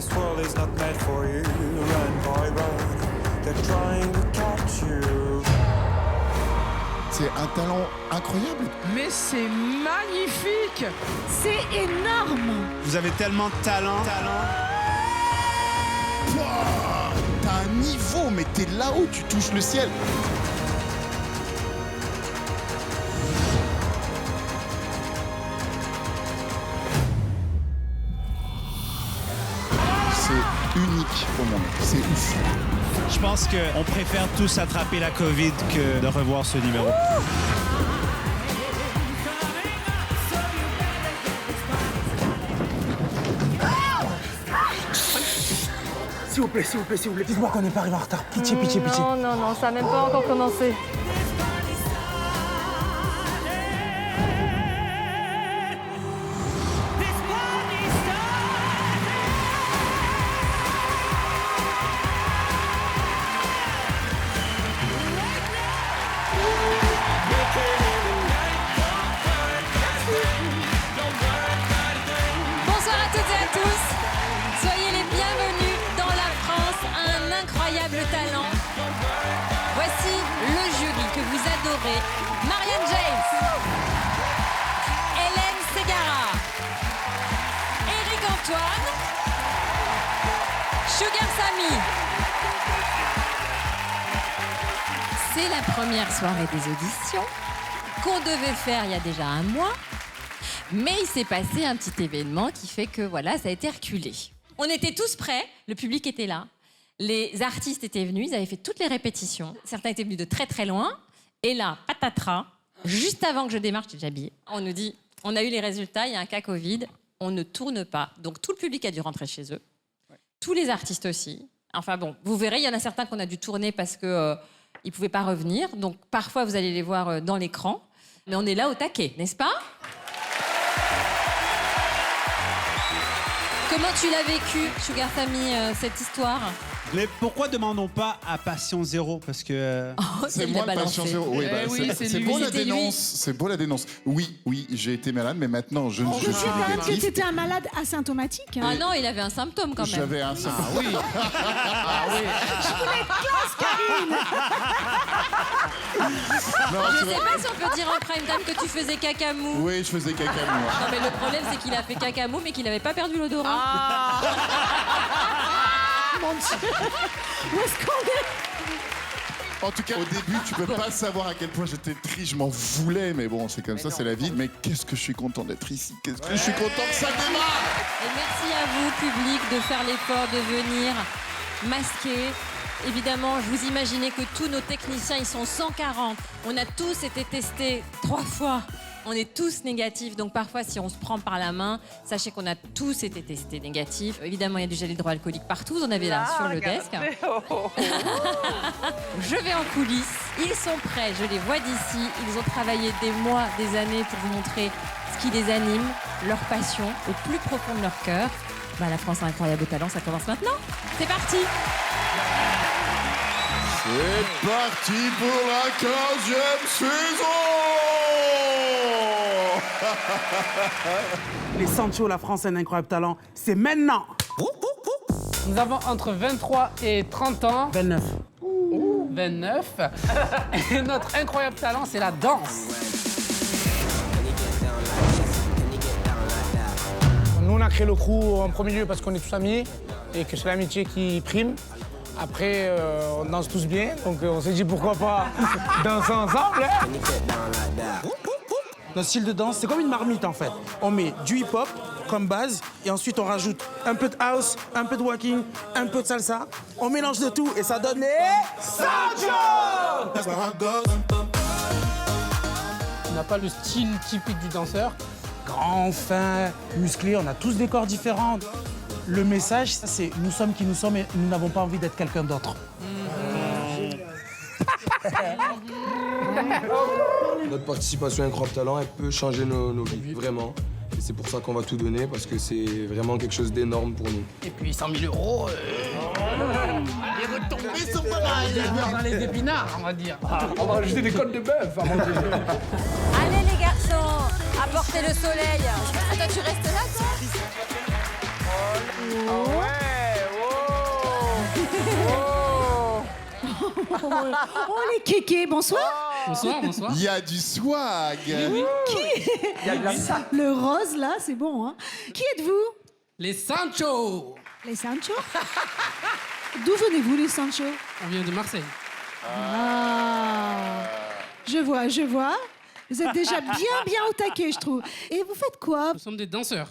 This world is not meant for you. Run, boy, run. They're trying to catch you. C'est un talent incroyable. Mais c'est magnifique. C'est énorme. Vous avez tellement de talent. Pouah, t'as un niveau, mais t'es là-haut, tu touches le ciel. C'est unique au monde, c'est ouf. Je pense qu'on préfère tous attraper la COVID que de revoir ce numéro. S'il vous plaît, dites-moi qu'on n'est pas arrivé en retard. Pitié. Non, ça n'a même pas encore commencé. Bonsoir à toutes et à tous. Soyez les bienvenus dans la France, un incroyable talent. Voici le jury que vous adorez. Marianne James, Hélène Ségara, Éric Antoine, Sugar Sammy. C'est la première soirée des auditions qu'on devait faire il y a déjà un mois. Mais il s'est passé un petit événement qui fait que voilà, ça a été reculé. On était tous prêts, le public était là, les artistes étaient venus, ils avaient fait toutes les répétitions. Certains étaient venus de très très loin. Et là, patatras, juste avant que je démarre, j'étais déjà habillée, on nous dit, on a eu les résultats, il y a un cas Covid, on ne tourne pas. Donc tout le public a dû rentrer chez eux. Ouais. Tous les artistes aussi. Enfin bon, vous verrez, il y en a certains qu'on a dû tourner parce que ils pouvaient pas revenir. Donc parfois, vous allez les voir dans l'écran. Mais on est là au taquet, n'est-ce pas ? Comment tu l'as vécu, Sugar Sammy, cette histoire ? Mais pourquoi demandons pas à Patient Zéro? Parce que... C'est moi le Patient Zéro. Oui, c'est beau la dénonce. C'est beau la dénonce. Oui, j'ai été malade, mais maintenant je suis quand même que négatif. tu étais un malade asymptomatique. Ah non, il avait un symptôme quand même. J'avais un symptôme. Ah oui. Je voulais être classe, Karine. Je sais pas si on peut dire en prime time que tu faisais cacamou. Oui, je faisais caca moi. Non mais le problème c'est qu'il a fait cacamou mais qu'il avait pas perdu l'odorat. Mon Dieu. Où est-ce qu'on est ? En tout cas, au début, tu peux pas savoir à quel point j'étais triste, je m'en voulais, mais bon, c'est comme ça, c'est la vie. Mais qu'est-ce que je suis content d'être ici, qu'est-ce que je suis content que ça démarre. Et merci à vous, public, de faire l'effort de venir masquer. Évidemment, je vous imaginez que tous nos techniciens, ils sont 140. On a tous été testés 3 fois. On est tous négatifs, donc parfois, si on se prend par la main, sachez qu'on a tous été testés négatifs. Évidemment, il y a du gel hydroalcoolique partout, vous en avez là sur le desk. Je vais en coulisses, ils sont prêts, je les vois d'ici. Ils ont travaillé des mois, des années pour vous montrer ce qui les anime, leur passion, au plus profond de leur cœur. La France a un incroyable talent, ça commence maintenant. C'est parti. C'est parti pour la 15e saison. Les Sancho, la France a un incroyable talent. C'est maintenant. Nous avons entre 23 et 30 ans. 29. 29. Et notre incroyable talent, c'est la danse. Nous, on a créé le crew en premier lieu parce qu'on est tous amis et que c'est l'amitié qui prime. Après, on danse tous bien, donc on s'est dit pourquoi pas danser ensemble. Notre style de danse, c'est comme une marmite en fait. On met du hip-hop comme base et ensuite on rajoute un peu de house, un peu de walking, un peu de salsa. On mélange de tout et ça donne les Sancho. On n'a pas le style typique du danseur. Grand, fin, musclé, on a tous des corps différents. Le message, ça c'est nous sommes qui nous sommes et nous n'avons pas envie d'être quelqu'un d'autre. Notre participation à Incroyable Talent, elle peut changer nos vies, vraiment. Et c'est pour ça qu'on va tout donner, parce que c'est vraiment quelque chose d'énorme pour nous. Et puis 100 000 euros. Les retombées sont pas mal. Des beurre dans les épinards, on va dire. On va rajouter des côtes de bœuf à manger. Allez les garçons, apportez le soleil. Attends, tu restes là, toi ? Ouais. Oh, les kékés, bonsoir. Bonsoir, bonsoir. Il y a du swag. Qui Le rose, là, c'est bon, hein. Qui êtes-vous? Les Sancho. Les Sancho? D'où venez-vous, les Sancho? On vient de Marseille. Ah. Je vois, je vois. Vous êtes déjà bien au taquet, je trouve. Et vous faites quoi? Nous sommes des danseurs.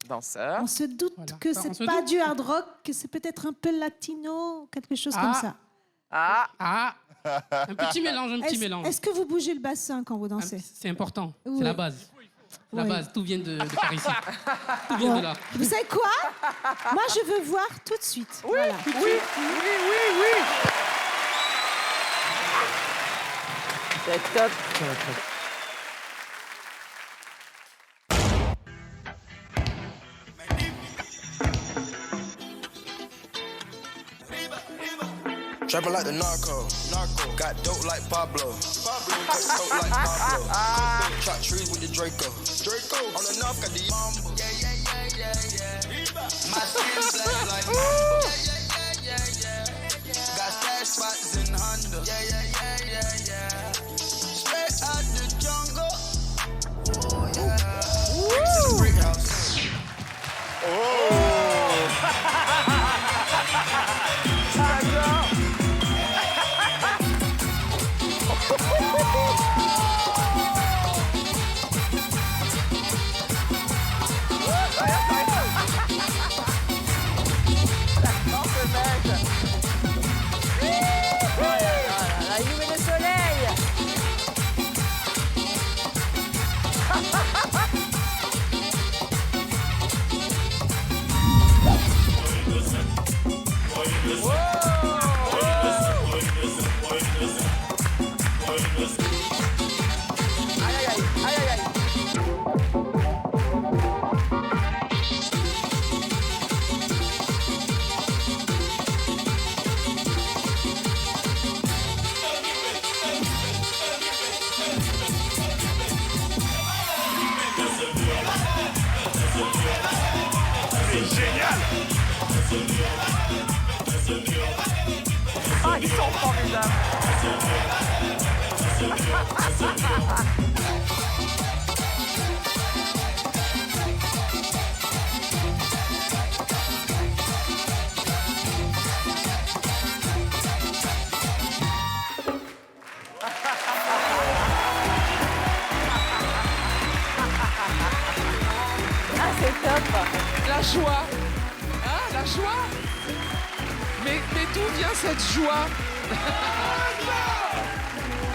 Danseur. On se doute Voilà. que On c'est se pas doute. du hard rock, que c'est peut-être un peu latino, quelque chose comme ça. Ah, Ah, un petit mélange, un petit mélange. Est-ce que vous bougez le bassin quand vous dansez? C'est important, Oui. c'est la base. La Oui. base, tout vient de par ici. Tout vient de là. Vous savez quoi? Moi, je veux voir tout de suite. oui, Voilà. oui, oui, oui, oui. C'est top. Trapping like the narco. Got dope like Pablo. Cut coat like Pablo. Chop trees with the Draco. On the north got the Mambo. My skin black like Mambo. Got stash spots in Honda. Straight out the jungle. This is Brick House. La lumière du soleil. Ah, ils sont formidables. Ah, c'est top. La joie. Hein, la joie. Mais d'où vient cette joie?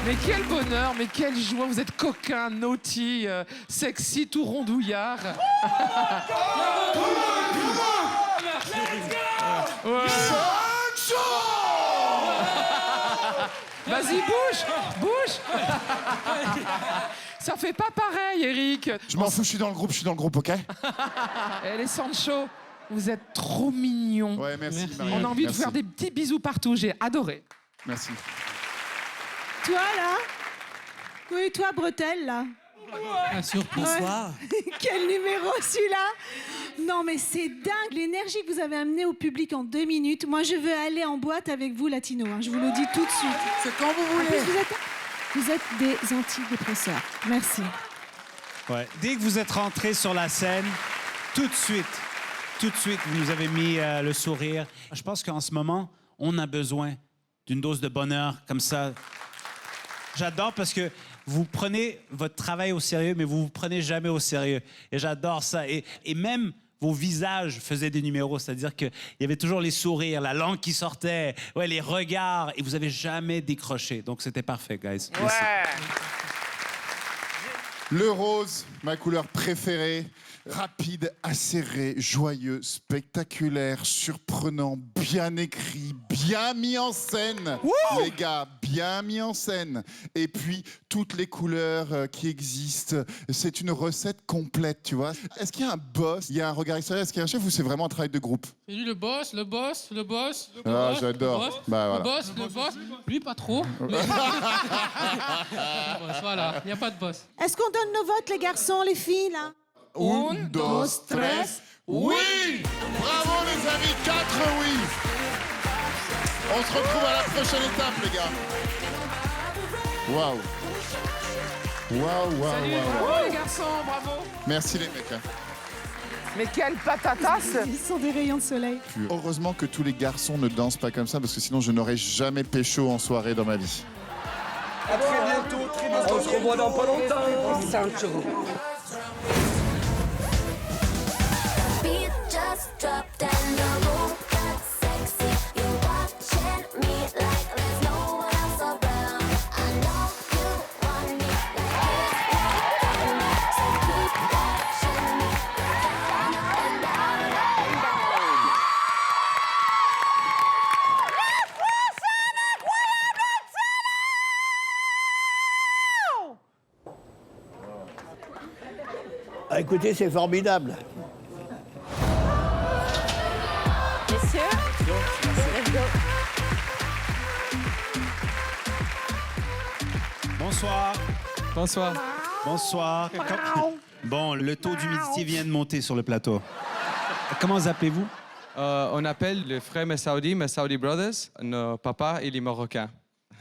Mais quel bonheur, mais quelle joie. Vous êtes coquin, naughty, sexy, tout rondouillard. Ouais. Vas-y, bouge, bouge. Ça fait pas pareil, Eric. Je m'en fous, je suis dans le groupe, ok? Eh, les Sancho, vous êtes trop mignons. Ouais, merci. Merci. Marianne. On a envie de Merci. faire des petits bisous partout. J'ai adoré. Merci. Toi, là? Oui, toi, bretelle, là. La surprise. Bonsoir. Quel numéro, celui-là? Non, mais c'est dingue, l'énergie que vous avez amenée au public en 2 minutes. Moi, je veux aller en boîte avec vous, latino. Hein. Je vous le dis tout de suite. C'est quand vous En voulez. plus, vous êtes des antidépresseurs. Merci. Ouais. Dès que vous êtes rentré sur la scène, tout de suite, vous nous avez mis le sourire. Je pense qu'en ce moment, on a besoin d'une dose de bonheur comme ça. J'adore parce que vous prenez votre travail au sérieux, mais vous vous prenez jamais au sérieux. Et j'adore ça. Et même vos visages faisaient des numéros, c'est-à-dire qu'il y avait toujours les sourires, la langue qui sortait, ouais, les regards, et vous avez jamais décroché. Donc c'était parfait, guys. Merci. Ouais. Le rose, ma couleur préférée. Rapide, acéré, joyeux, spectaculaire, surprenant, bien écrit, bien mis en scène. Les gars, bien mis en scène. Et puis, toutes les couleurs qui existent. C'est une recette complète, tu vois. Est-ce qu'il y a un boss? Il y a un regard extérieur? Est-ce qu'il y a un chef ou c'est vraiment un travail de groupe? C'est lui le boss. Ah, j'adore. Le boss, Bah, voilà. le boss. Lui, pas trop. Le boss, voilà, il n'y a pas de boss. Est-ce qu'on donne nos votes, les garçons, les filles, là? Un, dos, tres. Oui! Bravo les amis, 4 oui! On se retrouve à la prochaine étape, les gars. Waouh. Waouh, waouh, Salut, waouh. bravo les garçons, bravo. Merci les mecs. hein. Mais quelle patatas. Ils sont des rayons de soleil. Heureusement que tous les garçons ne dansent pas comme ça, parce que sinon je n'aurais jamais pécho en soirée dans ma vie. À très bientôt, très bientôt. On se revoit dans pas longtemps. Beat just dropped and the room got sexy. You're watching me like there's no one else around. I know you want me like this, so keep watching me down and down and down. Ah, écoutez, c'est formidable. Messieurs, let's go. Bonsoir. Bonsoir. Bonsoir. Bon, le taux d'humidité vient de monter sur le plateau. Comment vous appelez-vous? On appelle le frère Messaoudi Brothers. Nos papas, il est marocain.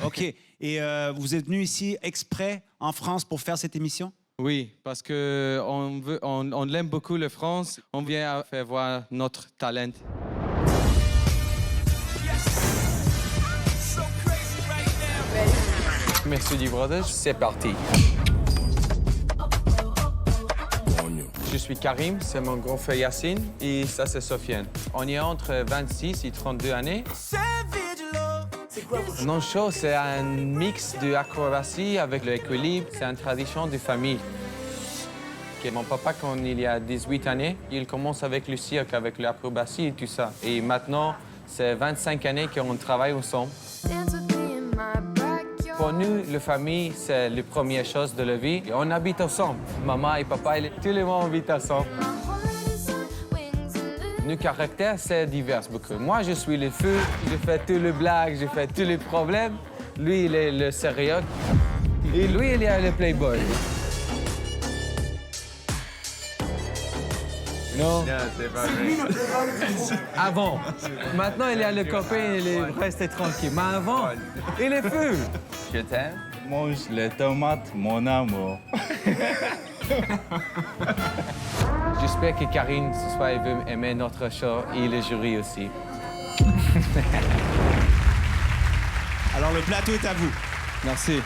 OK. Et vous êtes venu ici exprès en France pour faire cette émission? Oui, parce que on l'aime beaucoup, la France. On vient faire voir notre talent. Messaoudi Brothers, c'est parti. Je suis Karim, c'est mon grand frère Yassine et ça c'est Sofiane. On est entre 26 et 32 années. Notre show, c'est un mix d'acrobatie avec l'équilibre. C'est une tradition de famille. Mon papa, quand il y a 18 années, il commence avec le cirque, avec l'acrobatie et tout ça. Et maintenant, c'est 25 années qu'on travaille ensemble. Pour nous, la famille, c'est la première chose de la vie. Et on habite ensemble. Maman et papa, tout le monde habite ensemble. Nos caractères, c'est divers beaucoup. Moi, je suis le feu, je fais tous les blagues, je fais tous les problèmes. Lui, il est le sérieux. Et lui, il est le playboy. Non, c'est pas vrai. Avant. Maintenant, il y a le copain, il est resté tranquille. Mais avant, il est fou. Je t'aime. Mange les tomates, mon amour. J'espère que Karine, ce soir, elle veut aimer notre show et le jury aussi. Alors, le plateau est à vous. Merci.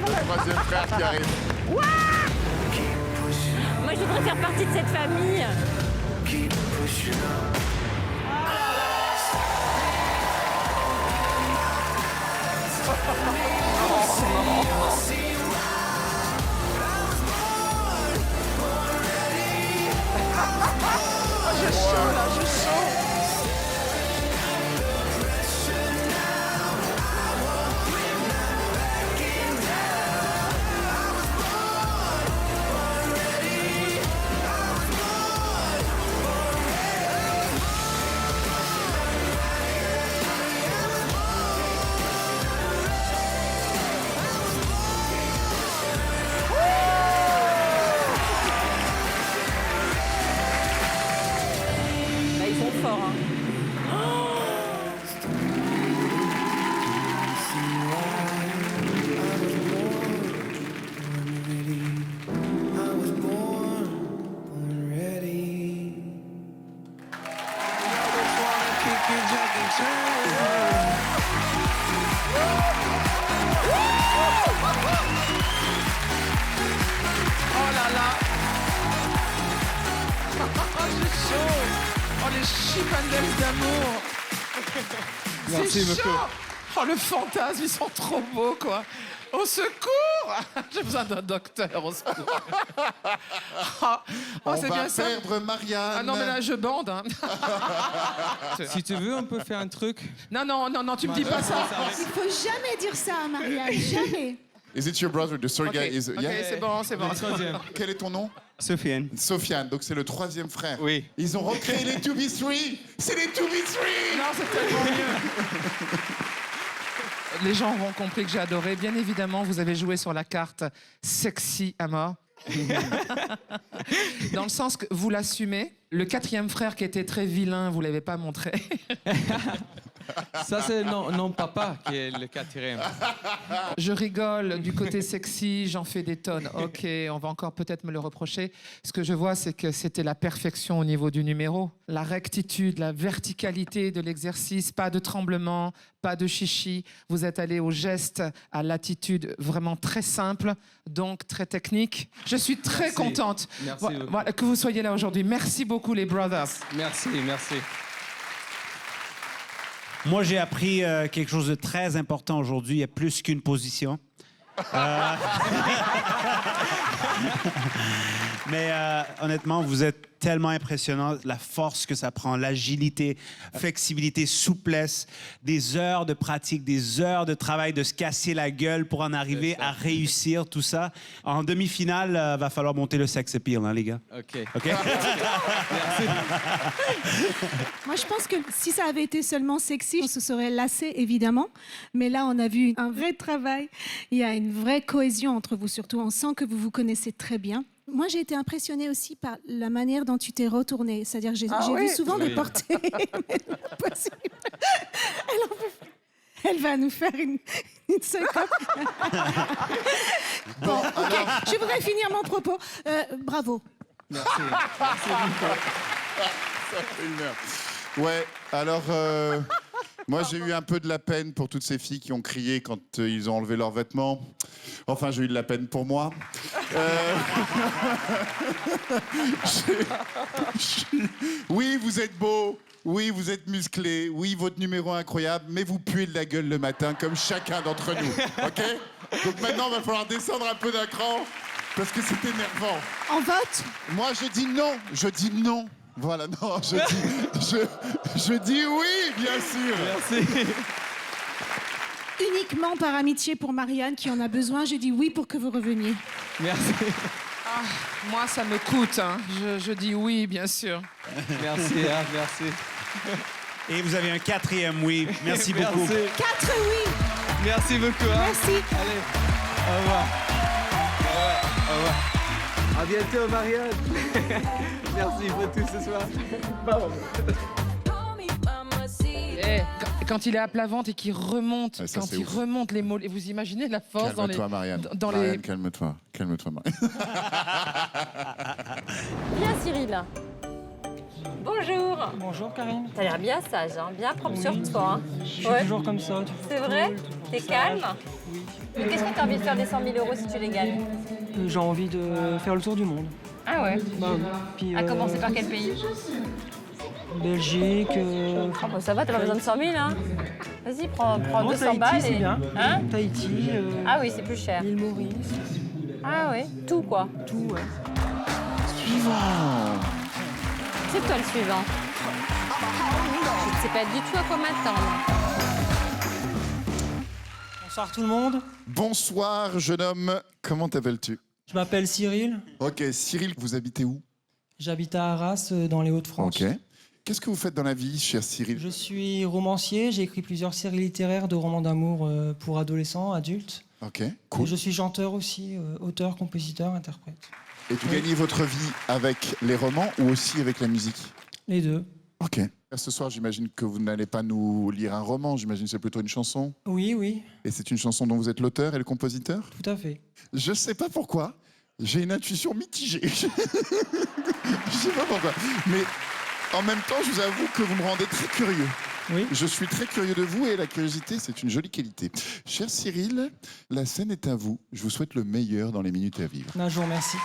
Le troisième frère qui arrive. Moi, je voudrais faire partie de cette famille. J'ai chaud là, j'ai chaud. Là, ils sont forts. Hein. Oh là là. J'ai chaud. Oh les chipendales d'amour. Merci C'est beaucoup. chaud. Oh le fantasme, ils sont trop beaux quoi. Au secours. J'ai besoin d'un docteur au secours. On c'est va bien ça. perdre Marianne. Ah non mais là je bande. Hein. Si tu veux, on peut faire un truc. Non, non, non, non, tu me dis pas ça. Il faut jamais dire ça à Marianne, jamais. Is it your brother? The third Ok, guy is... ok, Yeah? c'est bon, c'est bon. Le troisième. Quel est ton nom? Sofiane. Sofiane, donc c'est le troisième frère. Oui. Ils ont recréé les 2B3. C'est les 2B3. Non, c'est tellement mieux. Les gens auront compris que j'ai adoré. Bien évidemment, vous avez joué sur la carte sexy à mort. Dans le sens que vous l'assumez. Le quatrième frère qui était très vilain, vous l'avez pas montré. Ça, c'est non papa qui est le quatrième. Je rigole du côté sexy, j'en fais des tonnes. Ok, on va encore peut-être me le reprocher. Ce que je vois, c'est que c'était la perfection au niveau du numéro. La rectitude, la verticalité de l'exercice, pas de tremblement, pas de chichi. Vous êtes allé au geste, à l'attitude vraiment très simple, donc très technique. Je suis très Merci. contente Merci beaucoup. voilà, que vous soyez là aujourd'hui. Merci beaucoup les brothers. Merci, merci. Moi, j'ai appris quelque chose de très important aujourd'hui. Il y a plus qu'une position. Mais honnêtement, vous êtes tellement impressionnant. La force que ça prend, l'agilité, flexibilité, souplesse, des heures de pratique, des heures de travail, de se casser la gueule pour en arriver à réussir tout ça. En demi-finale, va falloir monter le sex appeal, hein, les gars. OK. OK? Merci. Moi, je pense que si ça avait été seulement sexy, on se serait lassé, évidemment. Mais là, on a vu un vrai travail. Il y a une vraie cohésion entre vous, surtout. On sent que vous vous connaissez très bien. Moi, j'ai été impressionnée aussi par la manière dont tu t'es retournée. C'est-à-dire que j'ai vu souvent des portées. Mais pas possible. Elle en peut plus. Elle va nous faire une syncope. Bon, OK, je voudrais finir mon propos. Bravo. Merci. Merci beaucoup. Ça fait une heure. Ouais, alors, moi j'ai eu un peu de la peine pour toutes ces filles qui ont crié quand ils ont enlevé leurs vêtements. Enfin, j'ai eu de la peine pour moi. Oui, vous êtes beaux. Oui, vous êtes musclés. Oui, votre numéro est incroyable. Mais vous puez de la gueule le matin, comme chacun d'entre nous. OK? Donc maintenant, il va falloir descendre un peu d'un cran, parce que c'est énervant. On vote? Moi, je dis non. Je dis non. Voilà, non, je dis oui, bien sûr. Merci. Uniquement par amitié pour Marianne, qui en a besoin, je dis oui pour que vous reveniez. Merci. Ah, moi, ça me coûte. Hein. Je dis oui, bien sûr. Merci, hein, merci. Et vous avez un quatrième oui. Merci beaucoup. 4 oui. Merci beaucoup. Hein. Merci. Allez, au revoir. Au revoir. À bientôt, Marianne. Merci pour tout ce soir. Eh, quand il est à plat ventre et qu'il remonte, Ouais, ça, quand c'est il ouf. remonte les mots, et vous imaginez la force dans les... Calme-toi, Marianne. dans les- Marianne, calme-toi. Calme-toi, Marianne. Bien, Cyril. Bonjour. Bonjour Karine. T'as l'air bien sage, hein, bien propre sur toi. Hein. Je suis Ouais. toujours comme ça. C'est vrai? T'es calme? Mais qu'est-ce que t'as envie de faire des 100 000 € si tu les gagnes? J'ai envie de faire le tour du monde. Ah ouais? Bah oui. Puis, À commencer par quel pays? Belgique. Ah bah ça va, t'as pas besoin de 100 000, hein. Vas-y, prends Non, 200 Tahiti, balles c'est et... bien. Hein Tahiti. Ah oui, c'est plus cher. L'île Maurice. Ah oui, tout quoi. Tout, ouais. Suivant. C'est toi le suivant. Je ne sais pas du tout à quoi m'attendre. Bonsoir tout le monde. Bonsoir, jeune homme. Comment t'appelles-tu? Je m'appelle Cyril. Ok, Cyril, vous habitez où? J'habite à Arras, dans les Hauts-de-France. Ok. Qu'est-ce que vous faites dans la vie, cher Cyril? Je suis romancier. J'ai écrit plusieurs séries littéraires de romans d'amour pour adolescents, adultes. Ok, Et cool. je suis chanteur aussi, auteur, compositeur, interprète. Et tu gagnez votre vie avec les romans ou aussi avec la musique? Les deux. Ok. Ce soir, j'imagine que vous n'allez pas nous lire un roman, j'imagine que c'est plutôt une chanson. Oui, oui, Et c'est une chanson dont vous êtes l'auteur et le compositeur? tout à fait. Je sais pas pourquoi, j'ai une intuition mitigée. Je sais pas pourquoi. Mais en même temps, je vous avoue que vous me rendez très curieux. Oui. Je suis très curieux de vous et la curiosité, c'est une jolie qualité. Cher Cyril, la scène est à vous. Je vous souhaite le meilleur dans les minutes à vivre. Un jour, merci.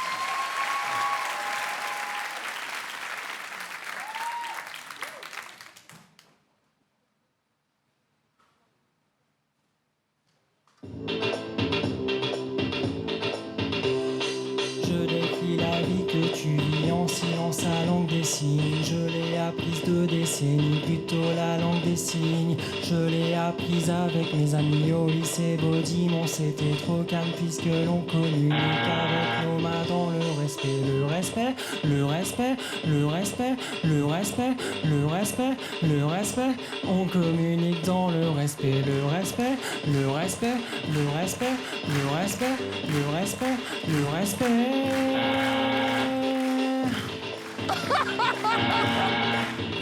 Je décris la vie que tu vis en silence à langue des signes. Je l'ai apprise de décennies, plutôt la langue des signes. Je l'ai apprise avec mes amis au lycée Baudimont. C'était trop calme puisque l'on communique avec nos mains dans le respect. Le respect, le respect, le respect, le respect, le respect, le respect. On communique dans le respect. Le respect, le respect, le respect, le respect, le respect, le respect.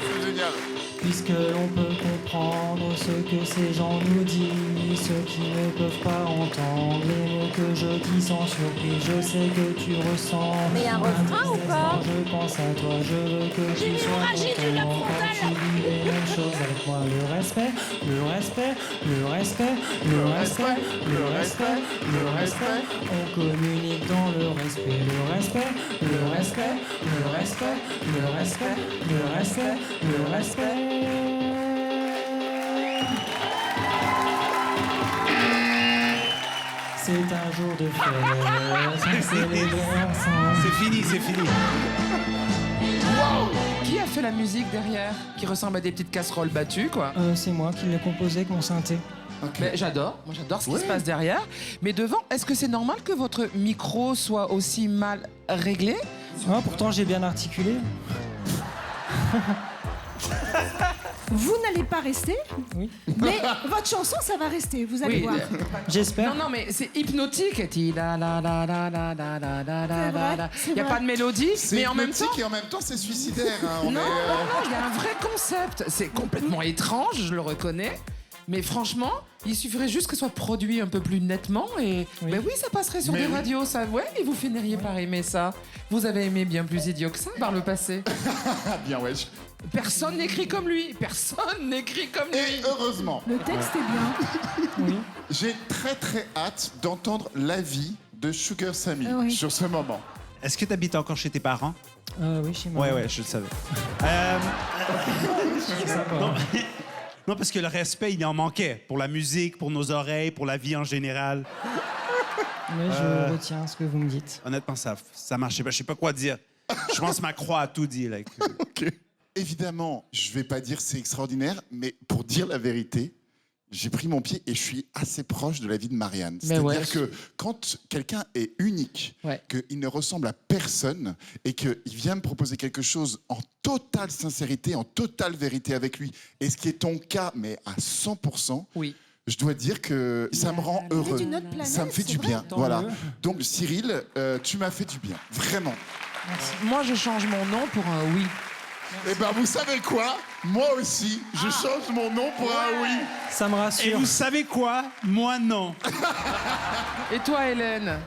C'est génial. Puisque l'on peut comprendre ce que ces gens nous disent, ceux qui ne peuvent pas entendre les mots que je dis sans surprise. Je sais que tu ressens. Mais y a un refrain ou pas? Je pense à toi, je veux que tu sois content quand tu dis les mêmes choses avec moi. Le respect, le respect, le respect, le respect, le respect, le respect. On communique dans le respect. Le respect, le respect, le respect, le respect, le respect, le respect. C'est un jour de fête, à célébrer ensemble. C'est fini, c'est fini. Qui a fait la musique derrière? Qui ressemble à des petites casseroles battues, quoi. C'est moi qui l'ai composé avec mon synthé. Mais j'adore, moi j'adore ce qui se passe derrière. Mais devant, est-ce que c'est normal que votre micro soit aussi mal réglé? Ah, pourtant j'ai bien articulé. Vous n'allez pas rester, Oui. mais votre chanson, ça va rester, vous allez voir. J'espère. Non, non, mais c'est hypnotique. Il n'y a c'est pas vrai. de mélodie, C'est mais en même temps. hypnotique et en même temps, c'est suicidaire. Hein. On Non, est, non, il y a un vrai concept. C'est complètement étrange, je le reconnais. Mais franchement, il suffirait juste que ce soit produit un peu plus nettement et ben oui, ça passerait sur Mais des oui. radios, ça. Ouais, et vous finiriez par aimer ça. Vous avez aimé bien plus idiot que ça par le passé. Ah, bien, ouais. Personne n'écrit comme lui. Personne n'écrit comme lui. Et heureusement. Le texte est bien. Oui. J'ai très très hâte d'entendre l'avis de Sugar Sammy Oui. sur ce moment. Est-ce que tu habites encore chez tes parents? Oui, chez moi. Ouais, ouais, je le savais. Non, non, parce que le respect, il en manquait pour la musique, pour nos oreilles, pour la vie en général. Mais je retiens ce que vous me dites. Honnêtement, ça marchait pas. Je sais pas quoi dire. Je pense que ma croix a tout dit. Là. Ok. Évidemment, je vais pas dire c'est extraordinaire, mais pour dire la vérité, j'ai pris mon pied et je suis assez proche de la vie de Marianne. Mais C'est-à-dire ouais. que quand quelqu'un est unique, Ouais. qu'il ne ressemble à personne et qu'il vient me proposer quelque chose en totale sincérité, en totale vérité avec lui, et ce qui est ton cas, mais à 100%, Oui. je dois dire que ça me rend heureux. d'une autre planète, Ça me fait c'est du vrai. bien. Tant Voilà. mieux. Donc Cyril, tu m'as fait du bien. Vraiment. Moi, je change mon nom pour un oui. Eh ben, vous savez quoi? Moi aussi, je change mon nom pour un oui. Ça me Et rassure. vous savez quoi? Moi, non. Et toi, Hélène?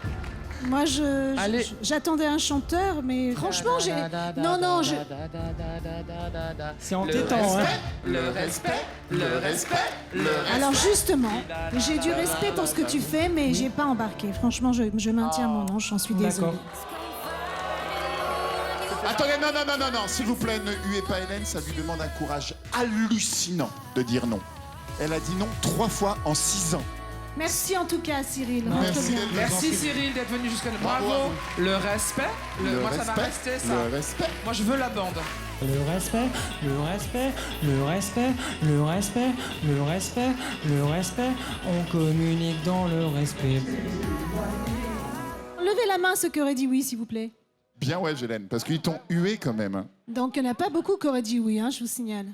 Moi, Allez. j'attendais un chanteur, mais franchement, j'ai... Non, non, je... C'est en Le tétant, hein. respect, le respect, le respect, le respect. Alors justement, j'ai du respect pour ce que tu fais, mais j'ai pas embarqué. Franchement, je maintiens mon nom, j'en suis désolée. D'accord. Attendez, non, s'il vous plaît, ne huez pas Hélène, ça lui demande un courage hallucinant de dire non. Elle a dit non 3 fois en 6 ans. Merci en tout cas, Cyril. Merci, Bien. Merci Cyril d'être venu jusqu'à nous. Bravo à Bravo. vous. Le respect. Moi, ça va rester, ça. Le respect. Moi, je veux la bande. Le respect, le respect, le respect, le respect, le respect, le respect, on communique dans le respect. Levez la main ceux qui auraient dit oui, s'il vous plaît. Bien ouais, Hélène, parce qu'ils t'ont hué quand même. Hein. Donc, il n'y en a pas beaucoup qui auraient dit oui, hein, je vous signale.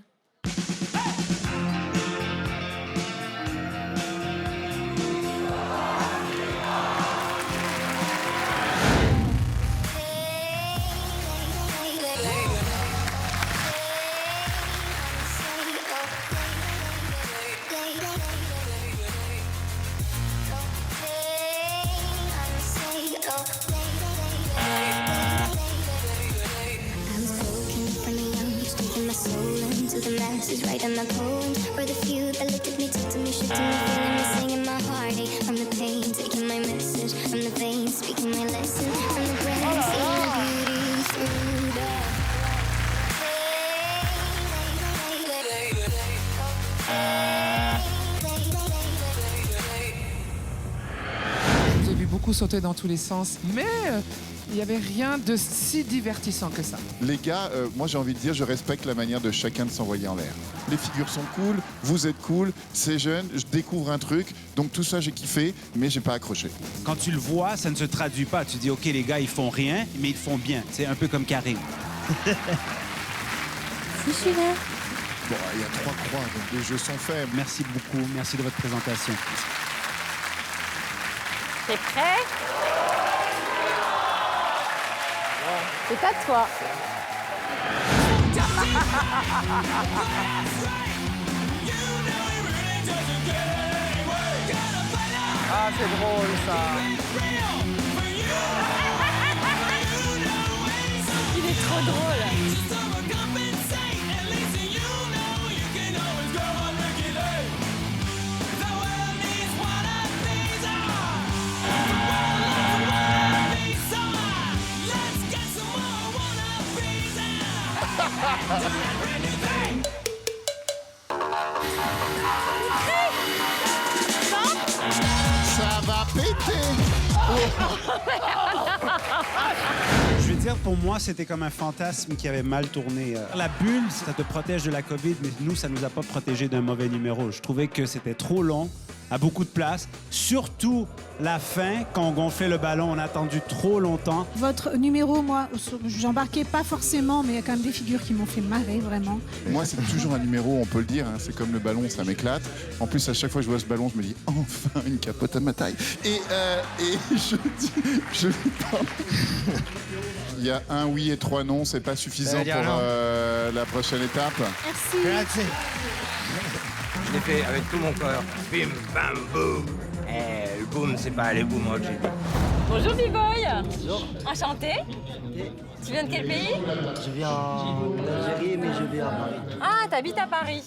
To the masses, writing my poems for the few that looked at me, took to me, shook to me, feeling me, singing my heartache from the pain, taking my message from the veins, speaking my lesson from the brain, seeing the beauty through the. Je vous ai vu beaucoup sauter dans tous les sens, mais il n'y avait rien de si divertissant que ça. Les gars, moi j'ai envie de dire, je respecte la manière de chacun de s'envoyer en l'air. Les figures sont cool, vous êtes cool, c'est jeune, je découvre un truc, donc tout ça j'ai kiffé, mais j'ai pas accroché. Quand tu le vois, ça ne se traduit pas. Tu dis, OK, les gars, ils font rien, mais ils font bien. C'est un peu comme Karim. Si je suis là. Bon, il y a 3 croix, donc les jeux sont faits. Merci beaucoup. Merci de votre présentation. T'es prêt? C'est à toi. Ah, c'est drôle ça. Il est trop drôle. Ça va péter. Je veux dire, pour moi, c'était comme un fantasme qui avait mal tourné. La bulle, ça te protège de la COVID, mais nous, ça nous a pas protégé d'un mauvais numéro. Je trouvais que c'était trop long, à beaucoup de place. Surtout la fin, quand on gonflait le ballon, on a attendu trop longtemps. Votre numéro, moi, j'embarquais pas forcément, mais il y a quand même des figures qui m'ont fait marrer, vraiment. Moi, c'est toujours un numéro, on peut le dire, hein, c'est comme le ballon, ça m'éclate. En plus, à chaque fois que je vois ce ballon, je me dis, enfin, une capote à ma taille. Et je il y a 1 oui et 3 non, c'est pas suffisant pour la prochaine étape. Merci. Je l'ai fait avec tout mon corps. Bim, bam, boum. Eh, le boum, c'est pas les boum, moi, que j'ai dit. Bonjour, B-Boy. Bonjour. Enchanté. Tu viens de quel pays? Je viens d'Algérie, mais je vis à Paris. Ah, t'habites à Paris.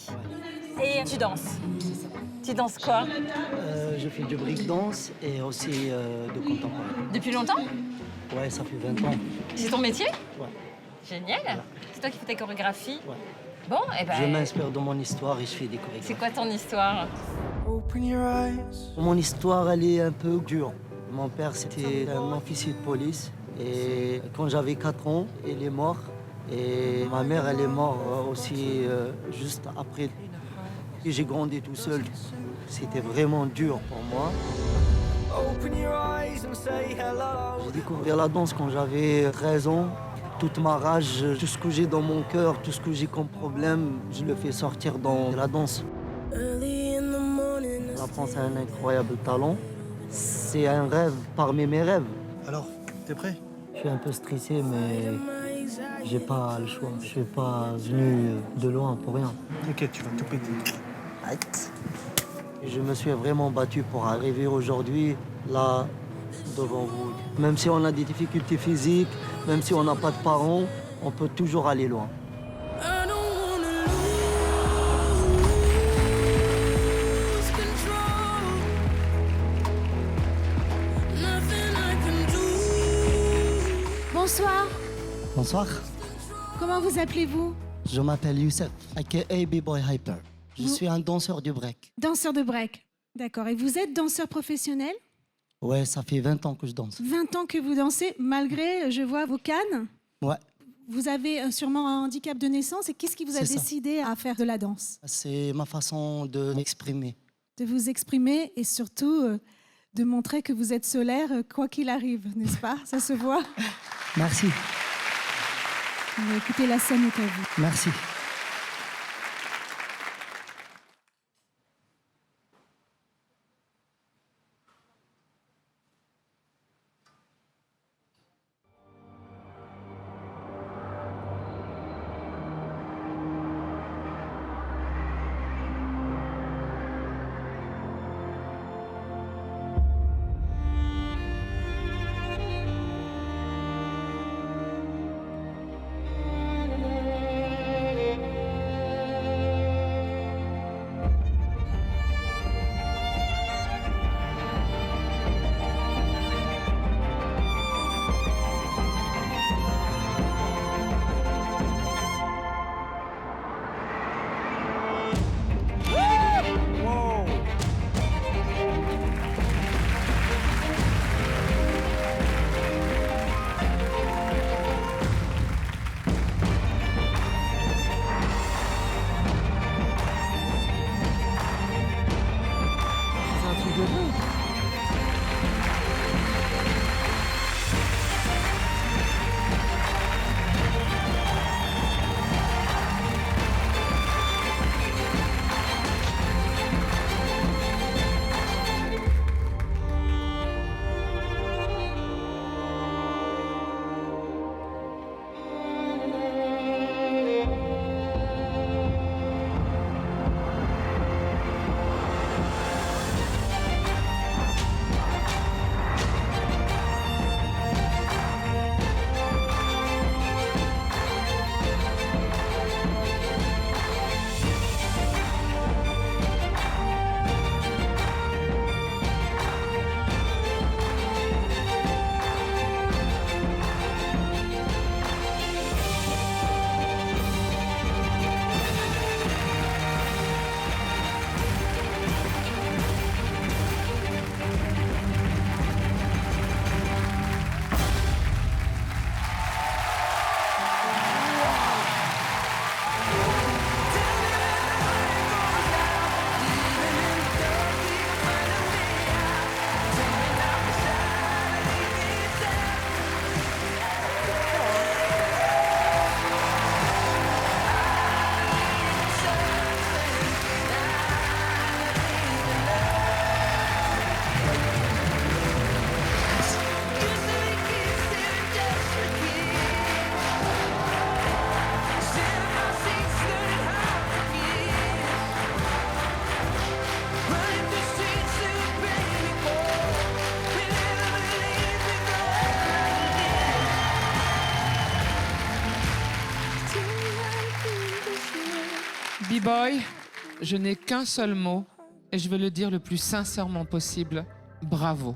Et tu danses. Tu danses quoi? Je fais du breakdance et aussi de contemporain. Depuis longtemps? Ouais, ça fait 20 ans. C'est ton métier? Ouais. Génial. Voilà. C'est toi qui fais tes chorégraphies? Ouais. Bon, et ben. Je m'inspire de mon histoire et je fais des chorégraphies. C'est quoi ton histoire? Mon histoire, elle est un peu dure. Mon père, c'était un officier de police. Et quand j'avais 4 ans, il est mort. Et ma mère, elle est morte aussi juste après. Et j'ai grandi tout seul. C'était vraiment dur pour moi. J'ai découvert la danse quand j'avais 13 ans. Toute ma rage, tout ce que j'ai dans mon cœur, tout ce que j'ai comme problème, je le fais sortir dans la danse. La France a un incroyable talent. C'est un rêve parmi mes rêves. Alors, t'es prêt? Je suis un peu stressé, mais j'ai pas le choix. Je suis pas venu de loin pour rien. T'inquiète, tu vas tout péter. Je me suis vraiment battu pour arriver aujourd'hui là devant vous. Même si on a des difficultés physiques, même si on n'a pas de parents, on peut toujours aller loin. Bonsoir. Bonsoir. Comment vous appelez-vous? Je m'appelle Youssef, aka B-Boy Hyper. Je Vous- suis un danseur de break. Danseur de break. D'accord. Et vous êtes danseur professionnel? Ouais, ça fait 20 ans que je danse. 20 ans que vous dansez, malgré, je vois, vos cannes. Ouais, Vous avez sûrement un handicap de naissance. Et qu'est-ce qui vous a C'est ça. décidé à faire de la danse? c'est ma façon de m'exprimer. De vous exprimer et surtout de montrer que vous êtes solaire, quoi qu'il arrive, n'est-ce pas? Ça se voit. Merci, Mais écoutez, la scène est à vous. merci. C'est un truc de dingue. B-Boy, je n'ai qu'un seul mot et je veux le dire le plus sincèrement possible. Bravo.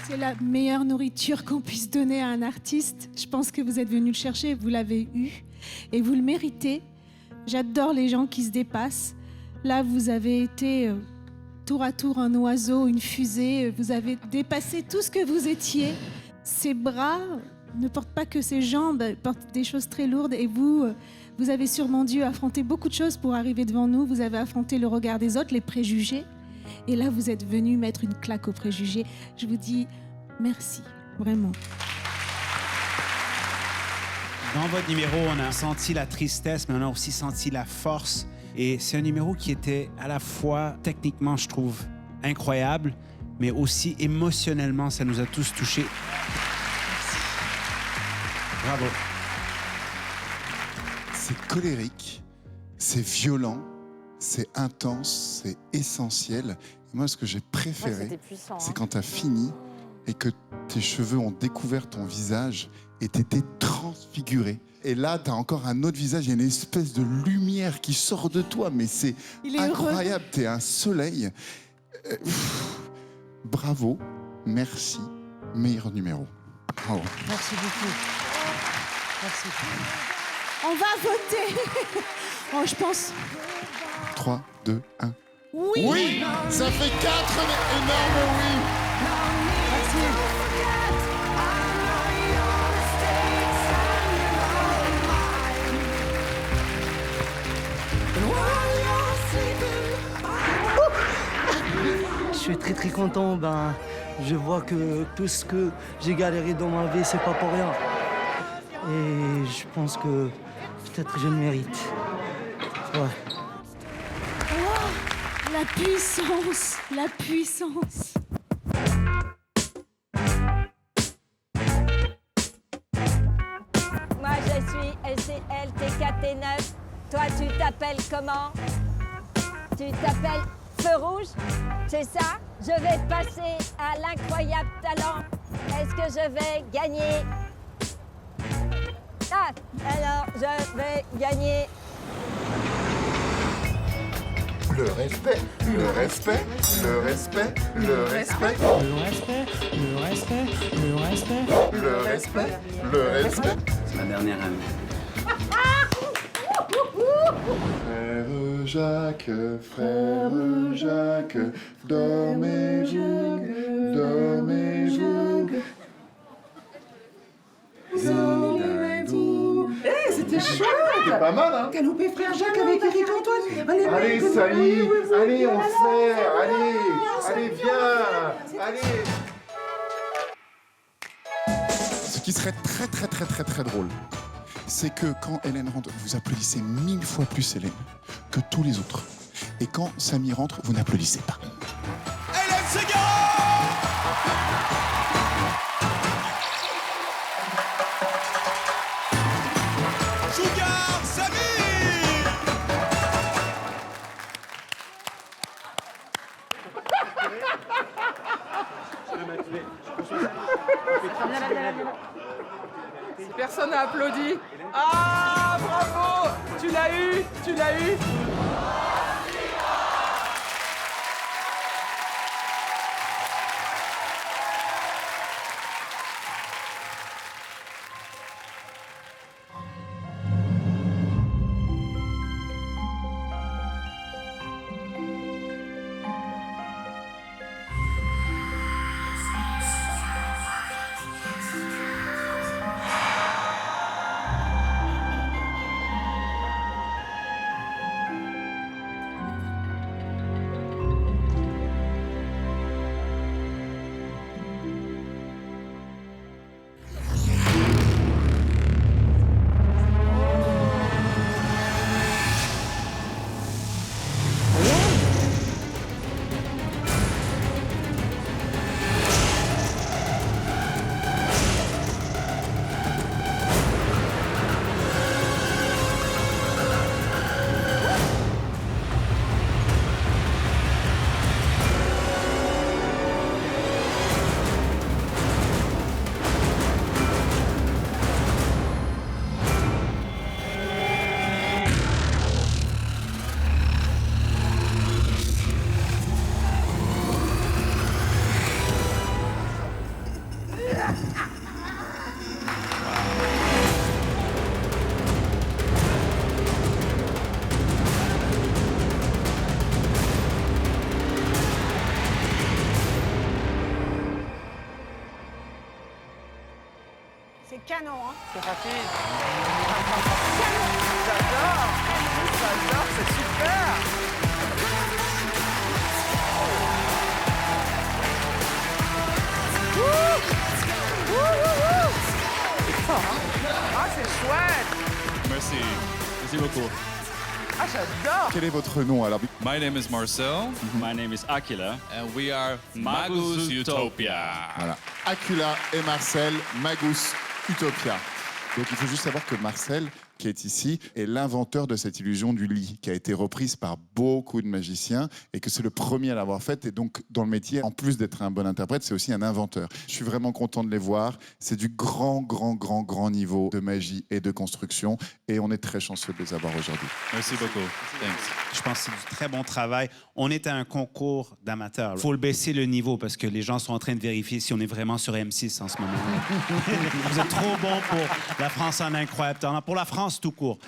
C'est la meilleure nourriture qu'on puisse donner à un artiste. Je pense que vous êtes venu le chercher, vous l'avez eu et vous le méritez. J'adore les gens qui se dépassent. Là, vous avez été tour à tour un oiseau, une fusée. Vous avez dépassé tout ce que vous étiez. Ses bras ne portent pas que ses jambes, ils portent des choses très lourdes. Et vous, vous avez sûrement dû affronter beaucoup de choses pour arriver devant nous. Vous avez affronté le regard des autres, les préjugés. Et là, vous êtes venu mettre une claque aux préjugés. Je vous dis merci, vraiment. Dans votre numéro, on a senti la tristesse, mais on a aussi senti la force. Et c'est un numéro qui était à la fois, techniquement, je trouve, incroyable, mais aussi émotionnellement, ça nous a tous touchés. Bravo. C'est colérique, c'est violent, c'est intense, c'est essentiel. Et moi, ce que j'ai préféré, c'était puissant, c'est hein. quand tu as fini et que tes cheveux ont découvert ton visage et t'étais transfiguré. Et là, tu as encore un autre visage, il y a une espèce de lumière qui sort de toi, mais c'est Il est incroyable, tu es un soleil. Bravo, merci, meilleur numéro. Bravo. Merci beaucoup. Merci. On va voter. Oh, je pense. 3, 2, 1. Oui. Oui. Ça fait 4 énormes oui. Je suis très très content. Ben, je vois que tout ce que j'ai galéré dans ma vie, c'est pas pour rien. Et je pense que peut-être je le mérite. Ouais. Oh, la puissance, la puissance. Moi je suis LCLT4T9. Toi tu t'appelles comment? Tu t'appelles Feu Rouge? C'est ça? Je vais passer à l'incroyable talent. Est-ce que je vais gagner? Ah, alors je vais gagner. Le respect, le respect, le respect, le respect. Le respect, le respect, le respect. Le respect, le respect. C'est ma dernière année. Frère Jacques, dormez-vous, dormez-vous. Eh, c'était chouette! C'était pas mal, hein? T'as loupé frère Jacques avec Eric Antoine. Allez, Sally, allez, on sert, allez, viens, allez. Ce qui serait très drôle, c'est que quand Hélène rentre, vous applaudissez 1000 fois plus Hélène que tous les autres. Et quand Samy rentre, vous n'applaudissez pas. Hélène Ségara! Sugar Samy! Personne n'a applaudi. Ah, bravo! Tu l'as eu, tu l'as eu. C'est canon, hein? C'est rapide. J'adore, c'est super. Ah, c'est chouette. Merci. Merci beaucoup. Ah, j'adore. Quel est votre nom alors? My name is Marcel. My name is Akila. And we are Magus Utopia. Voilà. Akula et Marcel, Magus Utopia. Donc il faut juste savoir que Marcel, qui est ici, est l'inventeur de cette illusion du lit, qui a été reprise par beaucoup de magiciens et que c'est le premier à l'avoir faite. Et donc, dans le métier, en plus d'être un bon interprète, c'est aussi un inventeur. Je suis vraiment content de les voir. C'est du grand niveau de magie et de construction. Et on est très chanceux de les avoir aujourd'hui. Merci beaucoup. Thanks. Je pense que c'est du très bon travail. On est à un concours d'amateurs. Il faut le baisser le niveau parce que les gens sont en train de vérifier si on est vraiment sur M6 en ce moment. Vous êtes trop bon pour la France en incroyable talent, pour la France tout court.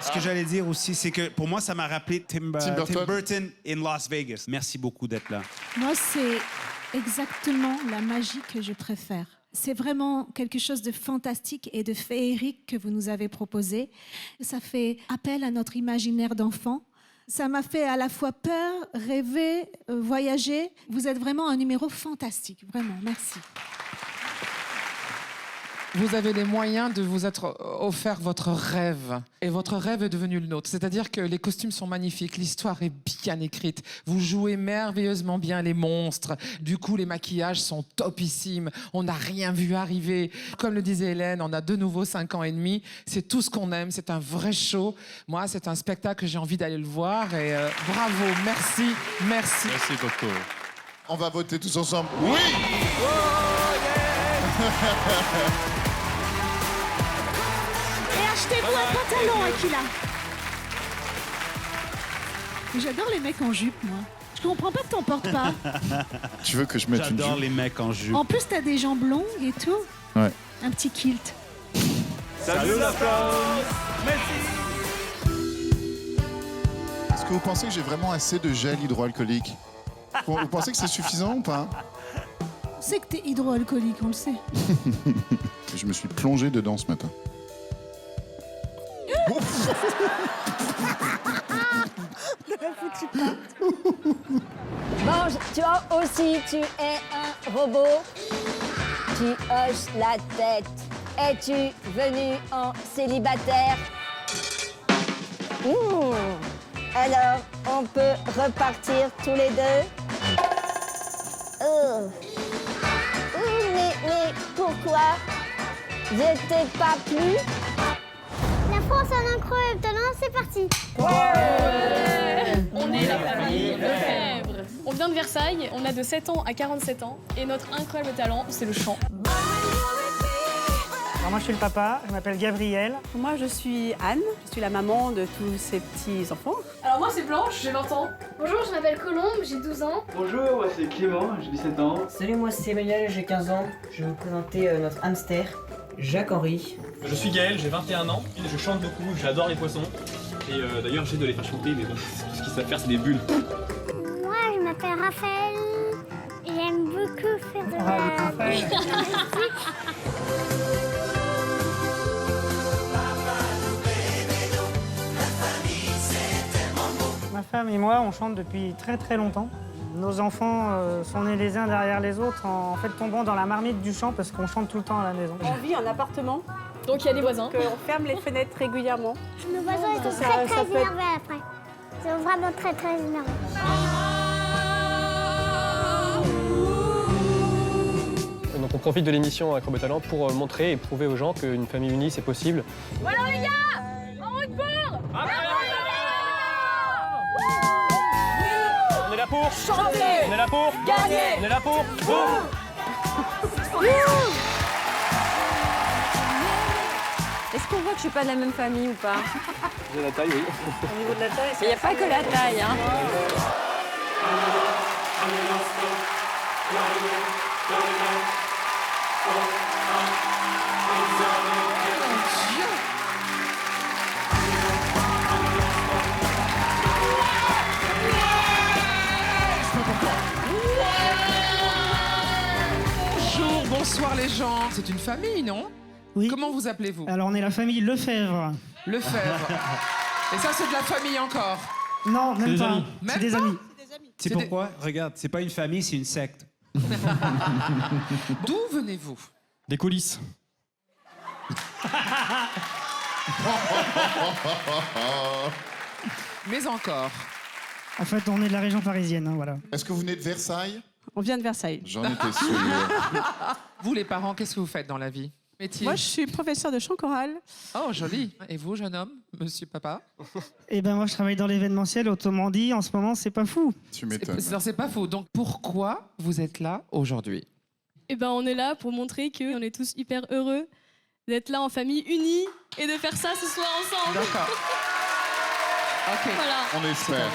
Ce que j'allais dire aussi, c'est que pour moi, ça m'a rappelé Tim Burton in Las Vegas. Merci beaucoup d'être là. Moi, c'est exactement la magie que je préfère. C'est vraiment quelque chose de fantastique et de féerique que vous nous avez proposé. Ça fait appel à notre imaginaire d'enfant. Ça m'a fait à la fois peur, rêver, voyager. Vous êtes vraiment un numéro fantastique, vraiment. Merci. Vous avez les moyens de vous être offert votre rêve. Et votre rêve est devenu le nôtre. C'est-à-dire que les costumes sont magnifiques, l'histoire est bien écrite. Vous jouez merveilleusement bien les monstres. Du coup, les maquillages sont topissimes. On n'a rien vu arriver. Comme le disait Hélène, on a de nouveau 5 ans et demi. C'est tout ce qu'on aime. C'est un vrai show. Moi, c'est un spectacle que j'ai envie d'aller le voir. Et bravo, merci, merci. Merci beaucoup. On va voter tous ensemble. Oui! Et achetez-vous un pantalon, Aquila. J'adore les mecs en jupe, moi. Je comprends pas que t'en portes pas. Tu veux que je mette une J'adore jupe? les mecs en jupe. En plus, t'as des jambes longues et tout. Ouais. Un petit kilt. Salut la France! Merci! Est-ce que vous pensez que j'ai vraiment assez de gel hydroalcoolique? Vous pensez que c'est suffisant ou pas? On sait que t'es hydroalcoolique, on le sait. Je me suis plongé dedans ce matin. Bon, toi aussi, tu es un robot. Tu hoches la tête. Es-tu venu en célibataire? Alors, on peut repartir tous les deux? Mais pourquoi? Je t'ai pas plu? La France en incroyable talent, c'est parti. On est la famille Lefebvre. On vient de Versailles, on a de 7 ans à 47 ans et notre incroyable talent, c'est le chant. Alors moi je suis le papa, je m'appelle Gabriel. Moi je suis Anne, je suis la maman de tous ces petits enfants. Alors moi c'est Blanche, j'ai 20 ans. Bonjour, je m'appelle Colombe, j'ai 12 ans. Bonjour, moi c'est Clément, j'ai 17 ans. Salut, moi c'est Emmanuel, j'ai 15 ans. Je vais vous présenter notre hamster, Jacques-Henri. Je suis Gaël, j'ai 21 ans. Je chante beaucoup, j'adore les poissons. Et d'ailleurs j'essaie de les faire chanter, mais bon, ce qu'ils savent faire c'est des bulles. Moi je m'appelle Raphaël. J'aime beaucoup faire de la musique. Ma femme et moi on chante depuis très longtemps. Nos enfants sont nés les uns derrière les autres en fait tombant dans la marmite du chant parce qu'on chante tout le temps à la maison. On vit en appartement, donc il y a des voisins. on ferme les fenêtres régulièrement. Nos voisins ils sont très énervés après. Ils sont vraiment très énervés. Donc on profite de l'émission Acrobat Talent pour montrer et prouver aux gens qu'une famille unie c'est possible. Voilà les gars, en route pour On est là pour chanter, on est là pour gagner, on est là pour Est-ce qu'on voit que je suis pas de la même famille ou pas? J'ai la taille, oui. Au niveau de la taille, Il n'y a pas que la taille, hein. Bonjour, bonsoir les gens. C'est une famille, non? Oui. Comment vous appelez-vous? Alors on est la famille Lefebvre. Lefebvre. Et ça, c'est de la famille encore? Non, même pas. Même C'est des pas amis. C'est pourquoi? Regarde, c'est pas une famille, c'est une secte. D'où venez-vous? Des coulisses. Mais encore. En fait, on est de la région parisienne, hein, voilà. Est-ce que vous venez de Versailles? On vient de Versaïles. J'en étais sûr. Vous, les parents, qu'est-ce que vous faites dans la vie? Métier. Moi, je suis professeur de chant choral. Oh, joli. Et vous, jeune homme, monsieur papa? Eh ben moi, je travaille dans l'événementiel. Autrement dit, en ce moment, c'est pas fou. Tu m'étonnes. C'est pas faux. Donc, pourquoi vous êtes là aujourd'hui? Eh ben, on est là pour montrer qu'on est tous hyper heureux d'être là en famille unie et de faire ça ce soir ensemble. D'accord. Ok. Voilà. On espère.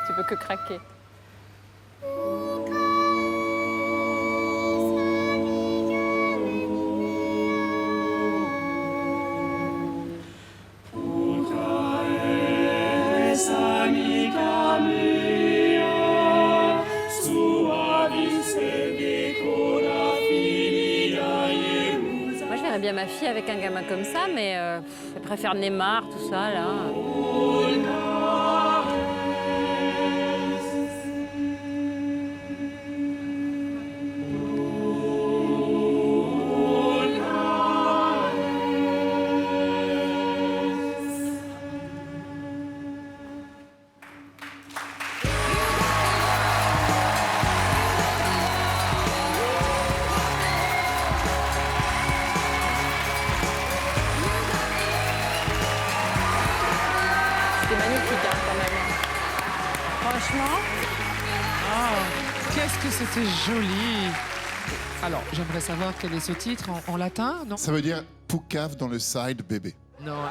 Tu peux que craquer. Moi, je verrais bien ma fille avec un gamin comme ça, mais elle préfère Neymar, tout ça, là. C'est magnifique, hein, quand même. Franchement. Oh, qu'est-ce que c'était joli. Alors, j'aimerais savoir quel est ce titre en latin, non? Ça veut dire poucave dans le side bébé. Non.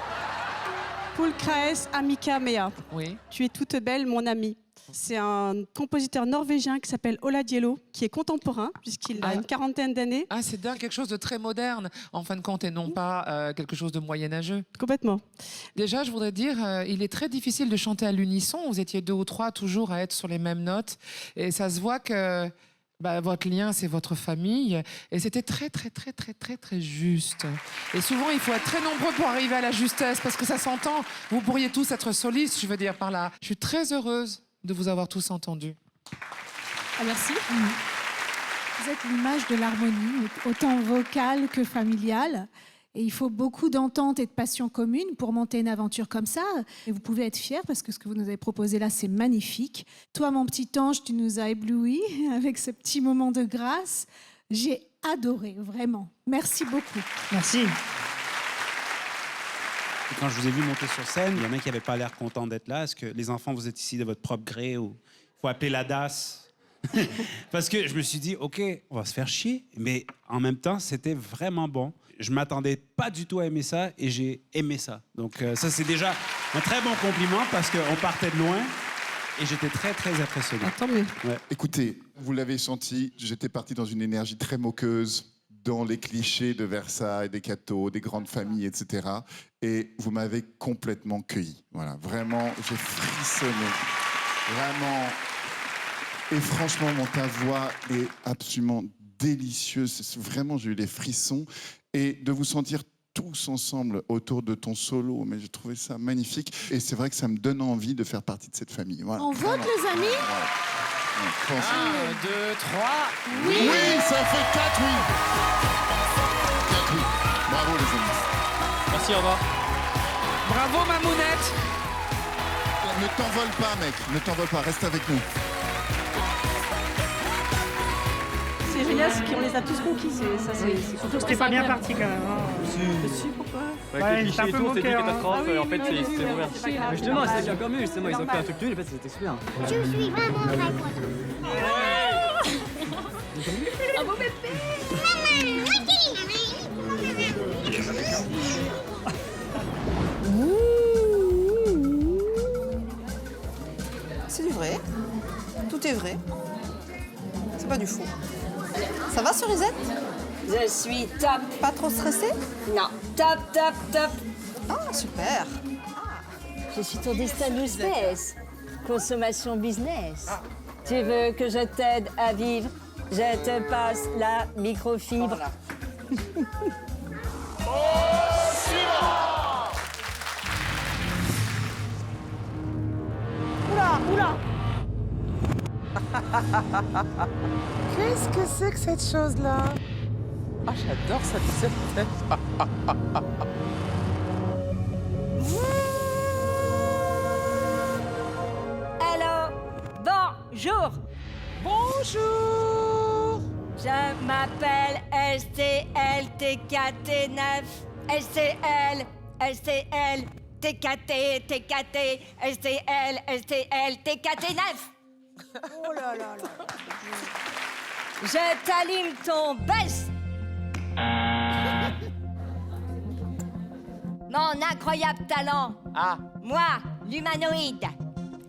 Pulcraes amica mea. Oui. Tu es toute belle, mon amie. C'est un compositeur norvégien qui s'appelle Oladiello, qui est contemporain, puisqu'il a une quarantaine d'années. Ah, c'est dingue, quelque chose de très moderne, en fin de compte, et non pas quelque chose de moyenâgeux. Complètement. Déjà, je voudrais dire, il est très difficile de chanter à l'unisson. Vous étiez 2 ou 3 toujours à être sur les mêmes notes. Et ça se voit que votre lien, c'est votre famille. Et c'était très, très, très, très, très, très juste. Et souvent, il faut être très nombreux pour arriver à la justesse, parce que ça s'entend. Vous pourriez tous être solistes, je veux dire par là. Je suis très heureuse de vous avoir tous entendus. Ah, merci. Vous êtes l'image de l'harmonie, autant vocale que familiale. Et il faut beaucoup d'entente et de passion commune pour monter une aventure comme ça. Et vous pouvez être fiers parce que ce que vous nous avez proposé là, c'est magnifique. Toi, mon petit ange, tu nous as éblouis avec ce petit moment de grâce. J'ai adoré, vraiment. Merci beaucoup. Merci. Et quand je vous ai vu monter sur scène, il y en a qui n'avaient pas l'air contents d'être là. Est-ce que les enfants, vous êtes ici de votre propre gré ou il faut appeler la DAS? Parce que je me suis dit, OK, on va se faire chier. Mais en même temps, c'était vraiment bon. Je ne m'attendais pas du tout à aimer ça et j'ai aimé ça. Donc ça, c'est déjà un très bon compliment parce qu'on partait de loin et j'étais très, très impressionné. Tant mieux. Ouais. Écoutez, vous l'avez senti, j'étais parti dans une énergie très moqueuse, dans les clichés de Versailles, des cathos, des grandes familles, etc. Et vous m'avez complètement cueilli. Voilà, vraiment, j'ai frissonné. Vraiment. Et franchement, ta voix est absolument délicieuse. Vraiment, j'ai eu des frissons. Et de vous sentir tous ensemble autour de ton solo, mais j'ai trouvé ça magnifique. Et c'est vrai que ça me donne envie de faire partie de cette famille. Voilà. On vote, les amis? Ouais. 1, 2, 3. Oui, ça fait 4 oui. 4 oui. Bravo les amis. Merci, au revoir. Bravo, Mamounette. Ne t'envole pas, mec. Ne t'envole pas. Reste avec nous. C'est est génial, c'est qu'on les a tous conquis. Surtout que c'était pas bien parti quand même. Si, pourquoi Avec Ouais, les c'est un clichés et peu tout, c'est dit moqueur, hein. catastrophe, Ah oui, en fait, oui, c'est oui, c'est oui, ouvert. oui, Mais justement, c'était encore mieux, justement, ils ont fait un truc nul, en fait, c'était super. Je suis vraiment un vrai poisson. Un beau bébé. C'est du vrai. Tout est vrai. C'est pas du faux. Ça va, Cerisette? Je suis top. Pas trop stressée? Non, top, top, top. Ah, super. Je suis ton destin business. Consommation business. Tu veux que je t'aide à vivre? Je te passe la microfibre. Oula, oula. Qu'est-ce que c'est que cette chose-là? Ah, j'adore cette tête. Allô, bonjour. Bonjour. Je m'appelle STL-TKT9. STL, STL, TKT, TKT, STL, STL, TKT9. Oh là là là. Je t'allume ton buzz. Mon incroyable talent. Ah. Moi, l'humanoïde.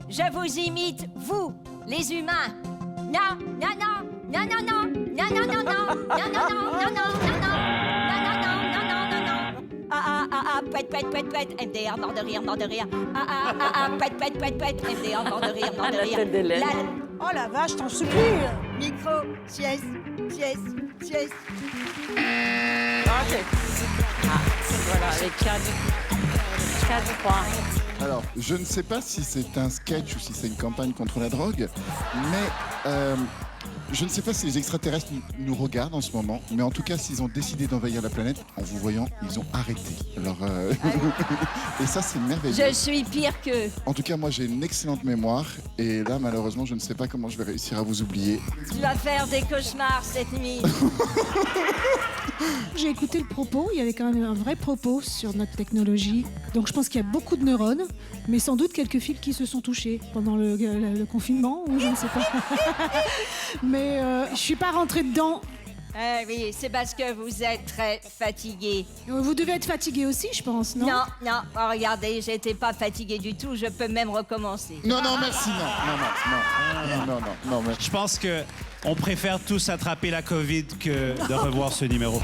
Je vous imite, vous, les humains. Non, non, non, non, non, non, non, non, non, non, non, non, non, non, non, non. Ah, ah, ah, poète, poète, poète, poète, MDR, mort de rire, mort de rire. Ah, ah, ah, ah, poète, poète, poète, poète, MDR, mort de rire, mort de rire. Oh la vache, t'en supplie. Micro, sieste, sieste, sieste. Ok. Voilà, avec 4 points. Alors, je ne sais pas si c'est un sketch ou si c'est une campagne contre la drogue, mais je ne sais pas si les extraterrestres nous regardent en ce moment, mais en tout cas, s'ils ont décidé d'envahir la planète, en vous voyant, ils ont arrêté. Alors, et ça, c'est merveilleux. Je suis pire qu'eux. En tout cas, moi, j'ai une excellente mémoire, et là, malheureusement, je ne sais pas comment je vais réussir à vous oublier. Tu vas faire des cauchemars cette nuit. J'ai écouté le propos, il y avait quand même un vrai propos sur notre technologie. Donc je pense qu'il y a beaucoup de neurones, mais sans doute quelques fils qui se sont touchés pendant le confinement, ou je ne sais pas. Mais je suis pas rentrée dedans. Eh oui, c'est parce que vous êtes très fatigué. Vous devez être fatigué aussi, je pense, non? Non, non, oh, regardez, j'étais pas fatiguée du tout, je peux même recommencer. Non, non, merci, non, non, non, non, non, non, mais... Je pense que on préfère tous attraper la COVID que de revoir ce numéro.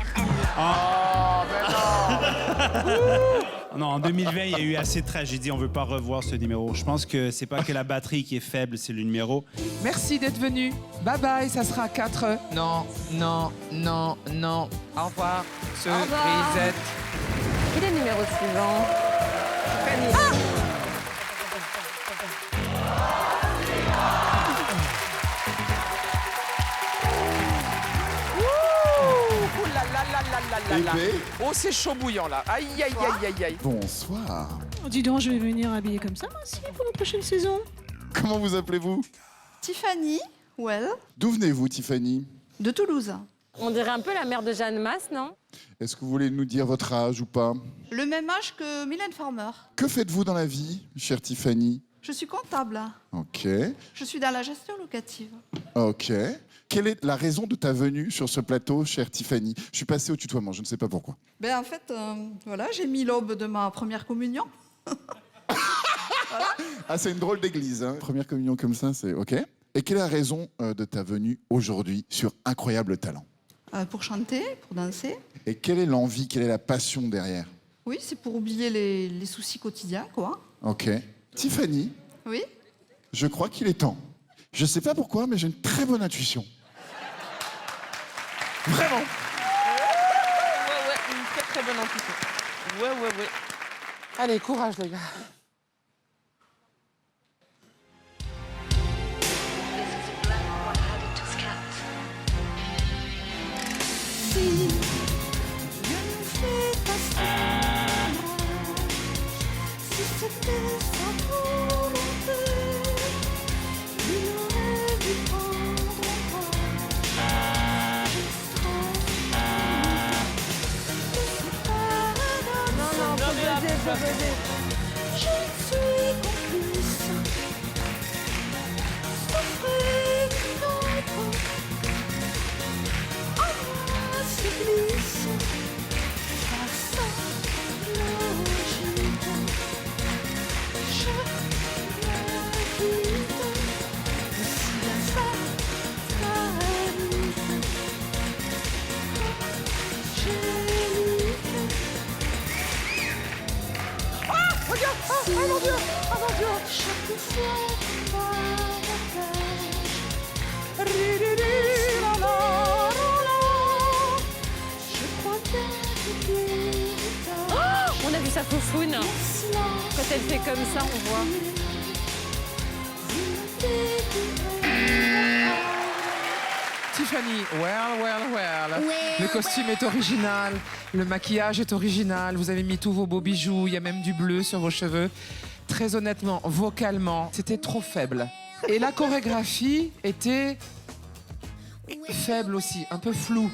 Non, en 2020, il y a eu assez de tragédies. On veut pas revoir ce numéro. Je pense que c'est pas que la batterie qui est faible, c'est le numéro. Merci d'être venu. Bye bye, ça sera 4. Non, non, non, non. Au revoir, Cerisette. Quel est le numéro suivant? Oh, c'est chaud bouillant là. Aïe, aïe, aïe, aïe, aïe. Bonsoir. Dis donc, je vais venir habillée comme ça, moi aussi, pour la prochaine saison. Comment vous appelez-vous? Tiffany, well. D'où venez-vous, Tiffany? De Toulouse. On dirait un peu la mère de Jeanne Masse, non? Est-ce que vous voulez nous dire votre âge ou pas? Le même âge que Mylène Farmer. Que faites-vous dans la vie, chère Tiffany? Je suis comptable. Ok, Je suis dans la gestion locative. ok. Quelle est la raison de ta venue sur ce plateau, chère Tiffany? Je suis passé au tutoiement, je ne sais pas pourquoi. Ben en fait, voilà, j'ai mis l'aube de ma première communion. Ah, c'est une drôle d'église, hein. Première communion comme ça, c'est ok. Et quelle est la raison de ta venue aujourd'hui sur Incroyable Talent? Pour chanter, pour danser. Et quelle est l'envie, quelle est la passion derrière? Oui, c'est pour oublier les soucis quotidiens, quoi. Ok. Tiffany, Oui. je crois qu'il est temps. Je sais pas pourquoi, mais j'ai une très bonne intuition. Vraiment. Ouais, une très très bonne intuition. Ouais. Allez, courage les gars. Si je ne fais pas ça, si c'était sa volonté, il aurait dû prendre un pas. elle fait comme ça, on voit. Tiffany, well. Le costume est original, le maquillage est original, vous avez mis tous vos beaux bijoux, il y a même du bleu sur vos cheveux. Très honnêtement, vocalement, c'était trop faible. Et la chorégraphie était faible aussi, un peu floue.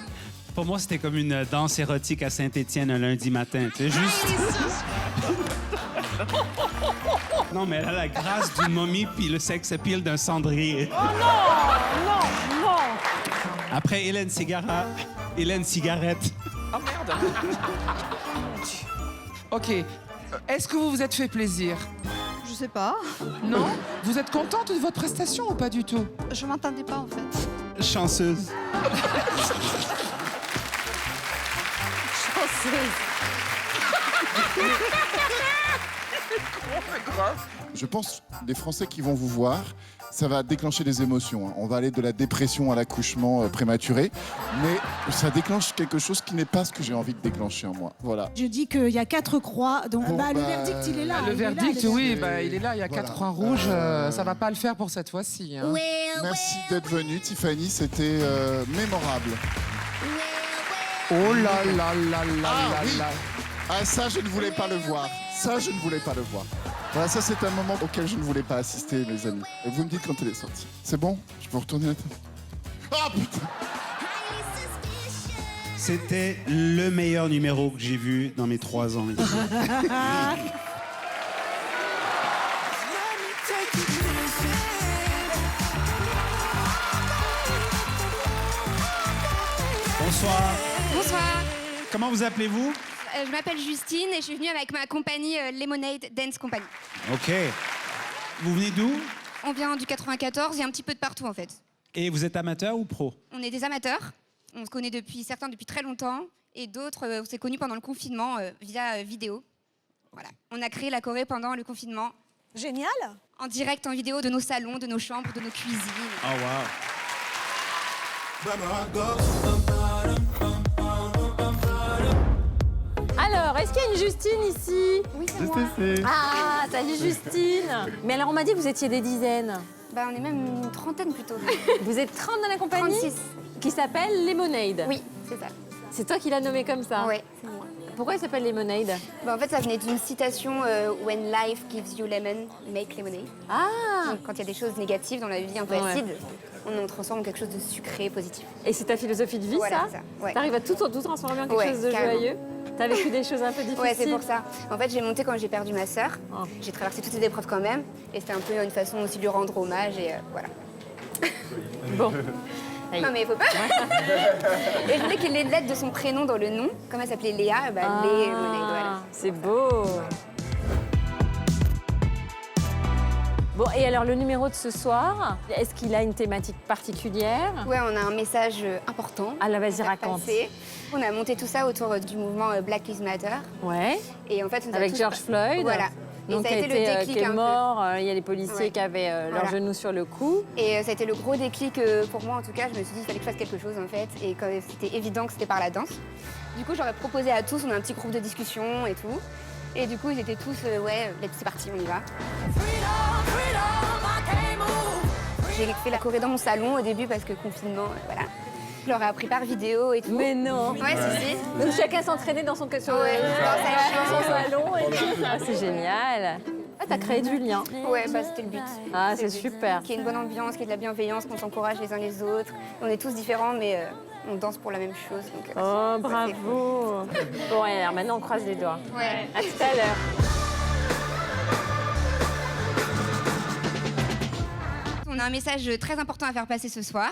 Pour moi, c'était comme une danse érotique à Saint-Étienne un lundi matin. C'est juste... Non, mais elle a la grâce d'une momie puis le sex appeal d'un cendrier. Oh non! Après, Hélène Cigarette. Oh merde! Ok. Est-ce que vous vous êtes fait plaisir? Je sais pas. Non? Vous êtes contente de votre prestation ou pas du tout? Je m'entendais pas en fait. Chanceuse. Je pense les Français qui vont vous voir, ça va déclencher des émotions. Hein. On va aller de la dépression à l'accouchement prématuré, mais ça déclenche quelque chose qui n'est pas ce que j'ai envie de déclencher en moi. Voilà. Je dis qu'il y a 4 croix, donc Bon, le verdict, il est là. Le il est là, verdict, le oui, verdict. il est là, il y a 4 croix rouges, ça va pas le faire pour cette fois-ci. Hein. Merci d'être venue, Tiffany, c'était mémorable. Oh là là là là Ah, là oui. là. Ah, ça, je ne voulais pas le voir. Ça, je ne voulais pas le voir. Voilà, ça, c'est un moment auquel je ne voulais pas assister, mes amis. Et vous me dites quand elle est sortie. C'est bon? Je peux retourner la table? Ah, putain! C'était le meilleur numéro que j'ai vu dans mes 3 ans ici. Bonsoir. Bonsoir, Comment vous appelez-vous? je m'appelle Justine et je suis venue avec ma compagnie Lemonade Dance Company. OK. Vous venez d'où? On vient du 94 et un petit peu de partout en fait. Et vous êtes amateur ou pro? On est des amateurs, on se connaît certains depuis très longtemps et d'autres on s'est connus pendant le confinement via vidéo. Voilà. On a créé la choré pendant le confinement. Génial. En direct, en vidéo de nos salons, de nos chambres, de nos cuisines. Oh wow. Alors, est-ce qu'il y a une Justine ici? Oui, c'est moi. Ah, salut Justine. Mais alors, on m'a dit que vous étiez des dizaines. Bah, on est même une trentaine plutôt. Vous êtes 30 dans la compagnie? 36. Qui s'appelle Lemonade. Oui, c'est ça. C'est toi qui l'as nommé comme ça? Oui, c'est moi. Pourquoi il s'appelle Lemonade? Bah, en fait, ça venait d'une citation When life gives you lemon, make lemonade. Ah. Donc, quand il y a des choses négatives dans la vie un peu Ouais. acides, on en transforme en quelque chose de sucré, positif. Et c'est ta philosophie de vie, Voilà, ça? ça, ouais. T'arrives à tout transformer en quelque Ouais, chose de carrément. joyeux? T'as vécu des choses un peu difficiles? Ouais, c'est pour ça. En fait, j'ai monté quand j'ai perdu ma sœur. Oh. J'ai traversé toutes les épreuves quand même. Et c'était un peu une façon aussi de lui rendre hommage. Et voilà. Bon. Non, mais il faut pas. Et je voulais qu'il y ait les lettres de son prénom dans le nom. Comme elle s'appelait Léa, bah, Lemonade, voilà. C'est beau. Bon, et alors le numéro de ce soir, est-ce qu'il a une thématique particulière? Ouais, on a un message important. Ah là, vas-y, à faire raconte. passer. On a monté tout ça autour du mouvement Black Lives Matter. Ouais. Et en fait, on a Avec tous- George Floyd. Voilà. Et Donc, ça qui a été le déclic qui est un peu. mort. Il y a les policiers Ouais. qui avaient leurs Voilà. genoux sur le cou. Et ça a été le gros déclic pour moi en tout cas. Je me suis dit qu'il fallait que je fasse quelque chose en fait. Et quand c'était évident que c'était par la danse. Du coup, j'aurais proposé à tous, on a un petit groupe de discussion et tout. Et du coup, ils étaient tous, ouais, c'est parti, on y va. J'ai fait la choré dans mon salon au début parce que confinement, voilà. Je leur ai appris par vidéo et tout. Mais non. Ouais, si. Donc chacun s'entraînait dans son Ouais, dans son salon. Et tout. Ah, c'est génial. Ah, t'as créé du lien. Ouais, bah c'était le but. Ah, c'est le but. super. Qu'il y ait une bonne ambiance, qu'il y ait de la bienveillance, qu'on s'encourage les uns les autres. On est tous différents, mais on danse pour la même chose. Donc, Oh, ça, c'est bravo. Bon, et alors maintenant, on croise les doigts. Ouais. À tout à l'heure. On a un message très important à faire passer ce soir.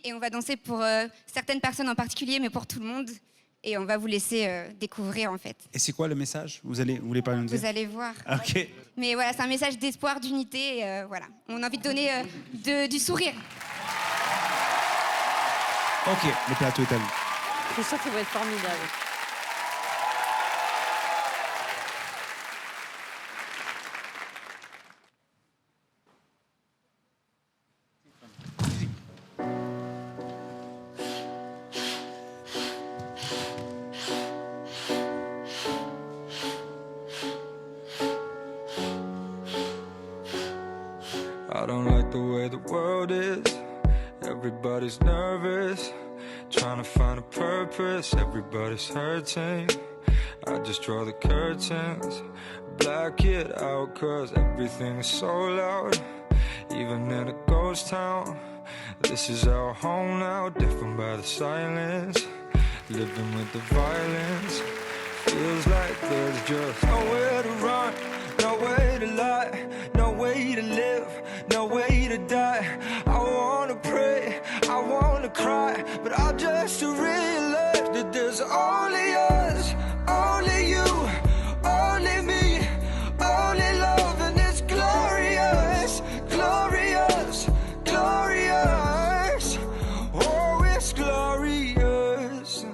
Et on va danser pour certaines personnes en particulier, mais pour tout le monde. Et on va vous laisser découvrir en fait. Et c'est quoi le message? Vous voulez pas nous dire? Vous allez voir. OK. Mais voilà, c'est un message d'espoir, d'unité. Et, voilà. On a envie de donner du sourire. OK, le plateau est à vous. Je suis sûre qu'ils vont être formidables. I don't like the way the world is. Everybody's nervous, trying to find a purpose. Everybody's hurting. I just draw the curtains, black it out, cause everything is so loud. Even in a ghost town, this is our home now. Deafened by the silence, living with the violence. Feels like there's just nowhere to run, no way to lie, no way to live, no way to die. I wanna pray, I wanna cry, but I just realized that there's only us, only you, only me, only love, and it's glorious, glorious, glorious. Oh, it's glorious.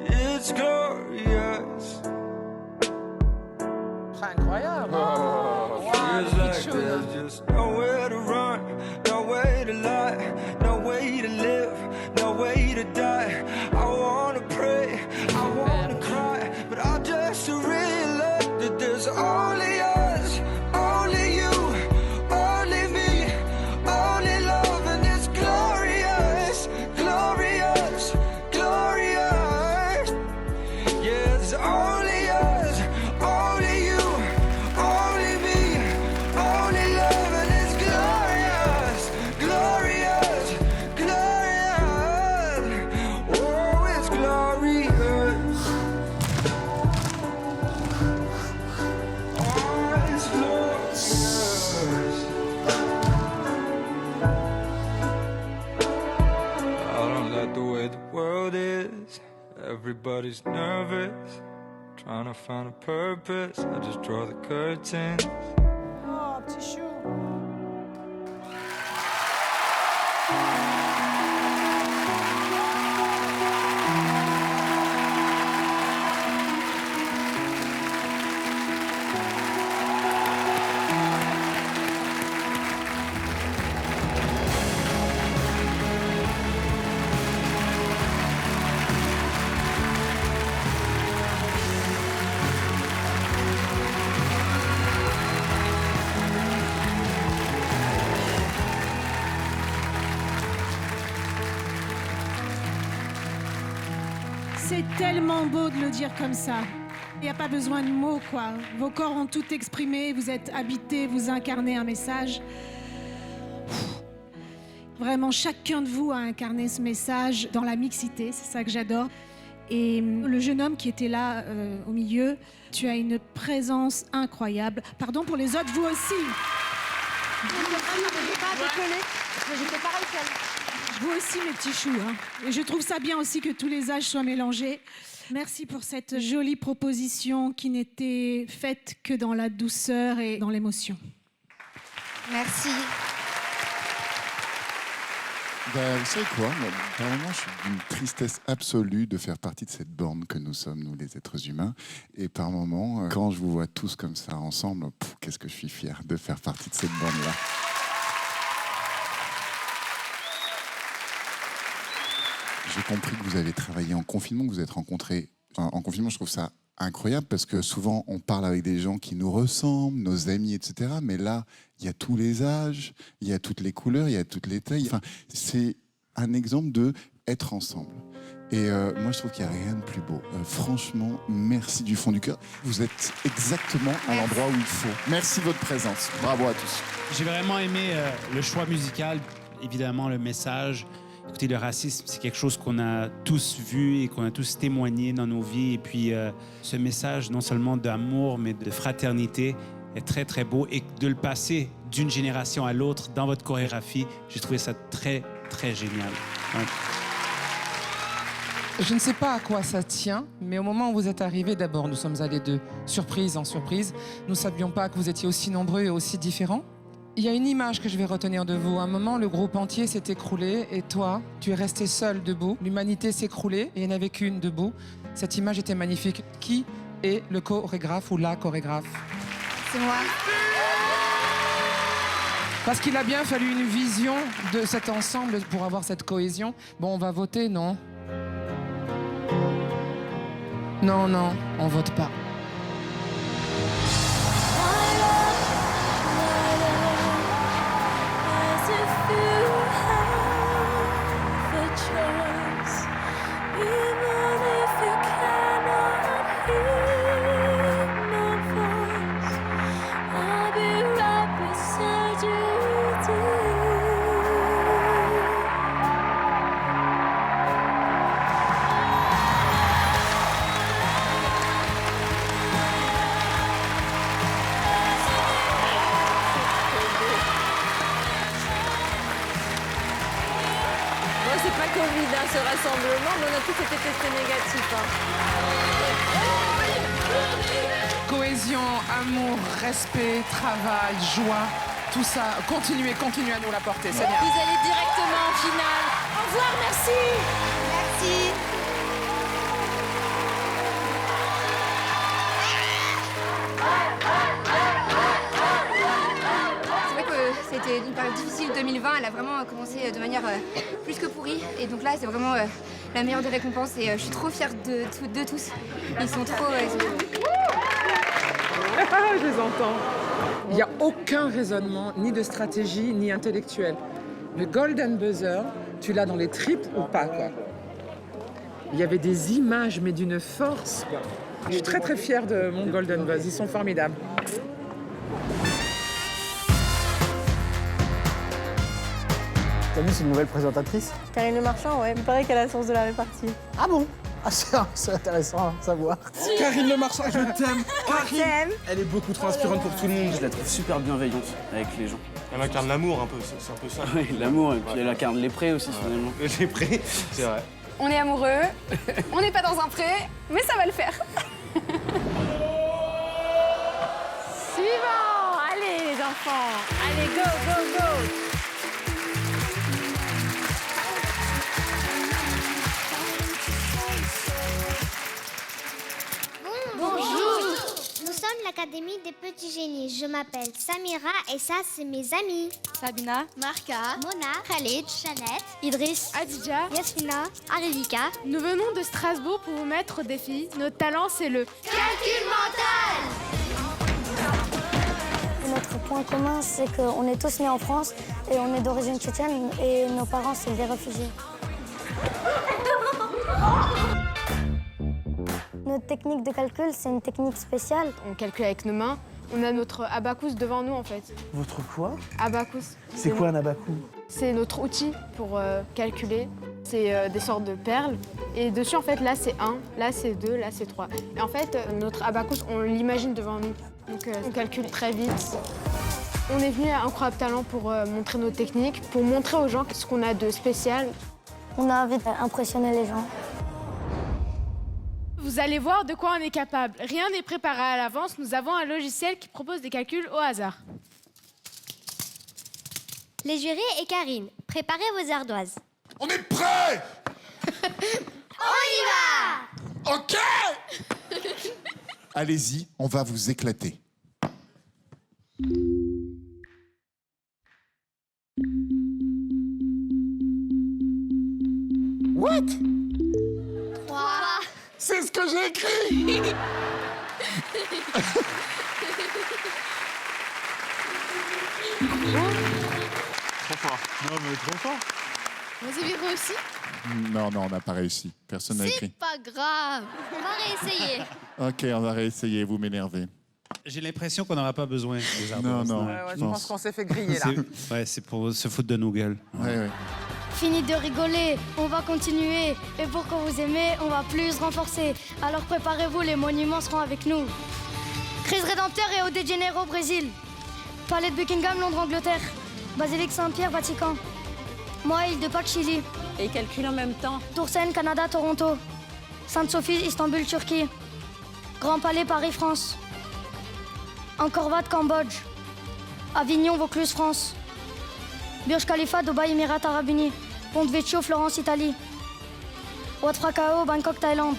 It's glorious. Incroyable. Feels like there's just nowhere to run, no way to lie, no way to live, no way to die. I wanna pray, I wanna cry, but I just realized that there's only us, only you, only me, only love, and it's glorious, glorious, glorious. Yeah, it's only us, only you, only me, only love, and it's glorious, glorious, glorious. Oh, it's glorious. Oh, it's glorious. I don't like the way the world is. Everybody's nervous, trying to find a purpose. I just draw the curtains. Oh, petit chou. C'est tellement beau de le dire comme ça. Il n'y a pas besoin de mots, quoi. Vos corps ont tout exprimé, vous êtes habités, vous incarnez un message. Vraiment, chacun de vous a incarné ce message dans la mixité, c'est ça que j'adore. Et le jeune homme qui était là au milieu, tu as une présence incroyable. Pardon pour les autres, vous aussi. J'étais pas seule. Vous aussi, mes petits choux. Hein. Et je trouve ça bien aussi que tous les âges soient mélangés. Merci pour cette jolie proposition qui n'était faite que dans la douceur et dans l'émotion. Merci. Vous savez quoi? Vraiment, je suis d'une tristesse absolue de faire partie de cette bande que nous sommes, nous les êtres humains. Et par moments, quand je vous vois tous comme ça ensemble, qu'est-ce que je suis fier de faire partie de cette bande-là. J'ai compris que vous avez travaillé en confinement, que vous êtes rencontrés en confinement. Je trouve ça incroyable parce que souvent on parle avec des gens qui nous ressemblent, nos amis, etc. Mais là, il y a tous les âges, il y a toutes les couleurs, il y a toutes les tailles. Enfin, c'est un exemple de être ensemble. Et moi, je trouve qu'il n'y a rien de plus beau. Franchement, merci du fond du cœur. Vous êtes exactement à l'endroit où il faut. Merci de votre présence. Bravo à tous. J'ai vraiment aimé le choix musical, évidemment le message. Écoutez, le racisme, c'est quelque chose qu'on a tous vu et qu'on a tous témoigné dans nos vies. Et puis, ce message, non seulement d'amour, mais de fraternité, est très, très beau. Et de le passer d'une génération à l'autre dans votre chorégraphie, j'ai trouvé ça très, très génial. Ouais. Je ne sais pas à quoi ça tient, mais au moment où vous êtes arrivés, d'abord, nous sommes allés de surprise en surprise. Nous ne savions pas que vous étiez aussi nombreux et aussi différents. Il y a une image que je vais retenir de vous. À un moment, le groupe entier s'est écroulé et toi, tu es resté seul debout. L'humanité s'est écroulée et il n'y en avait qu'une debout. Cette image était magnifique. Qui est le chorégraphe ou la chorégraphe? C'est moi. Parce qu'il a bien fallu une vision de cet ensemble pour avoir cette cohésion. Bon, on va voter, non? Non, non, on vote pas. ce rassemblement, mais on a tous été testés négatifs. Cohésion, amour, respect, travail, joie, tout ça. Continuez à nous l'apporter, c'est bien. Vous allez directement en finale. Au revoir, merci. Merci. C'est vrai que c'était une période difficile, 2020, elle a vraiment commencé de manière plus que pourrie. Et donc là, c'est vraiment la meilleure des récompenses et je suis trop fière de tous. Ils sont trop... Je les entends. Il n'y a aucun raisonnement, ni de stratégie, ni intellectuel. Le golden buzzer, tu l'as dans les tripes ou pas, quoi. Il y avait des images, mais d'une force, quoi. Je suis très très fière de mon golden buzz, ils sont formidables. T'as vu, c'est une nouvelle présentatrice. Karine Le Marchand, ouais, il paraît qu'elle a le sens de la répartie. Ah bon? Ah, c'est intéressant à savoir. Karine Le Marchand, je t'aime. Je t'aime. Elle est beaucoup trop inspirante pour tout le monde. Je la trouve super bienveillante avec les gens. Elle incarne l'amour un peu, c'est un peu ça. Oui, l'amour, et puis elle incarne les prés aussi, finalement. Les prés, c'est vrai. On est amoureux, on n'est pas dans un pré, mais ça va le faire. Suivant. Allez, les enfants. Allez, go, go, go. Bonjour. Nous sommes l'Académie des Petits Génies. Je m'appelle Samira et ça, c'est mes amis. Sabina, Marca, Mona, Khalid, Chanette, Idriss, Adja, Yasmina, Arilika. nous venons de Strasbourg pour vous mettre au défi. Notre talent, c'est le Calcul mental. Notre point commun, c'est qu'on est tous nés en France et on est d'origine tchétchène et nos parents, c'est des réfugiés. Notre technique de calcul, c'est une technique spéciale. On calcule avec nos mains. On a notre abacus devant nous, en fait. Votre quoi? Abacus. C'est quoi un abacus? C'est notre outil pour calculer. C'est des sortes de perles. Et dessus, en fait, là, c'est 1, là, c'est 2, là, c'est 3. Et en fait, notre abacus, on l'imagine devant nous. Donc, on calcule très vite. On est venu à Incroyable Talent pour montrer nos techniques, pour montrer aux gens ce qu'on a de spécial. On a envie d'impressionner les gens. Vous allez voir de quoi on est capable. Rien n'est préparé à l'avance. Nous avons un logiciel qui propose des calculs au hasard. Les jurés et Karine, préparez vos ardoises. On est prêts. On y va. Ok. Allez-y, on va vous éclater. What? 3. C'est ce que j'ai écrit. Trop fort. Non, mais trop fort. Vous avez réussi? Non, on n'a pas réussi. Personne n'a écrit. Pas grave. On va réessayer. Ok, on va réessayer, vous m'énervez. J'ai l'impression qu'on n'aura pas besoin des ardoises. Non. Je pense qu'on s'est fait griller, là. Ouais, c'est pour se foutre de nos gueules. Ouais. Fini de rigoler, on va continuer. Et pour que vous aimez, on va plus renforcer. Alors préparez-vous, les monuments seront avec nous. Crise Rédempteur et Rio de Janeiro, Brésil. Palais de Buckingham, Londres, Angleterre. Basilique Saint-Pierre, Vatican. Moi, île de Pâques, Chili. Et calcule en même temps. Tour Seine, Canada, Toronto. Sainte-Sophie, Istanbul, Turquie. Grand Palais, Paris, France. Angkor Wat, Cambodge. Avignon, Vaucluse, France. Burj Khalifa, Dubaï, Émirats Arabes Unis. Ponte Vecchio, Florence, Italie. Wat Phra Kao, Bangkok, Thaïlande.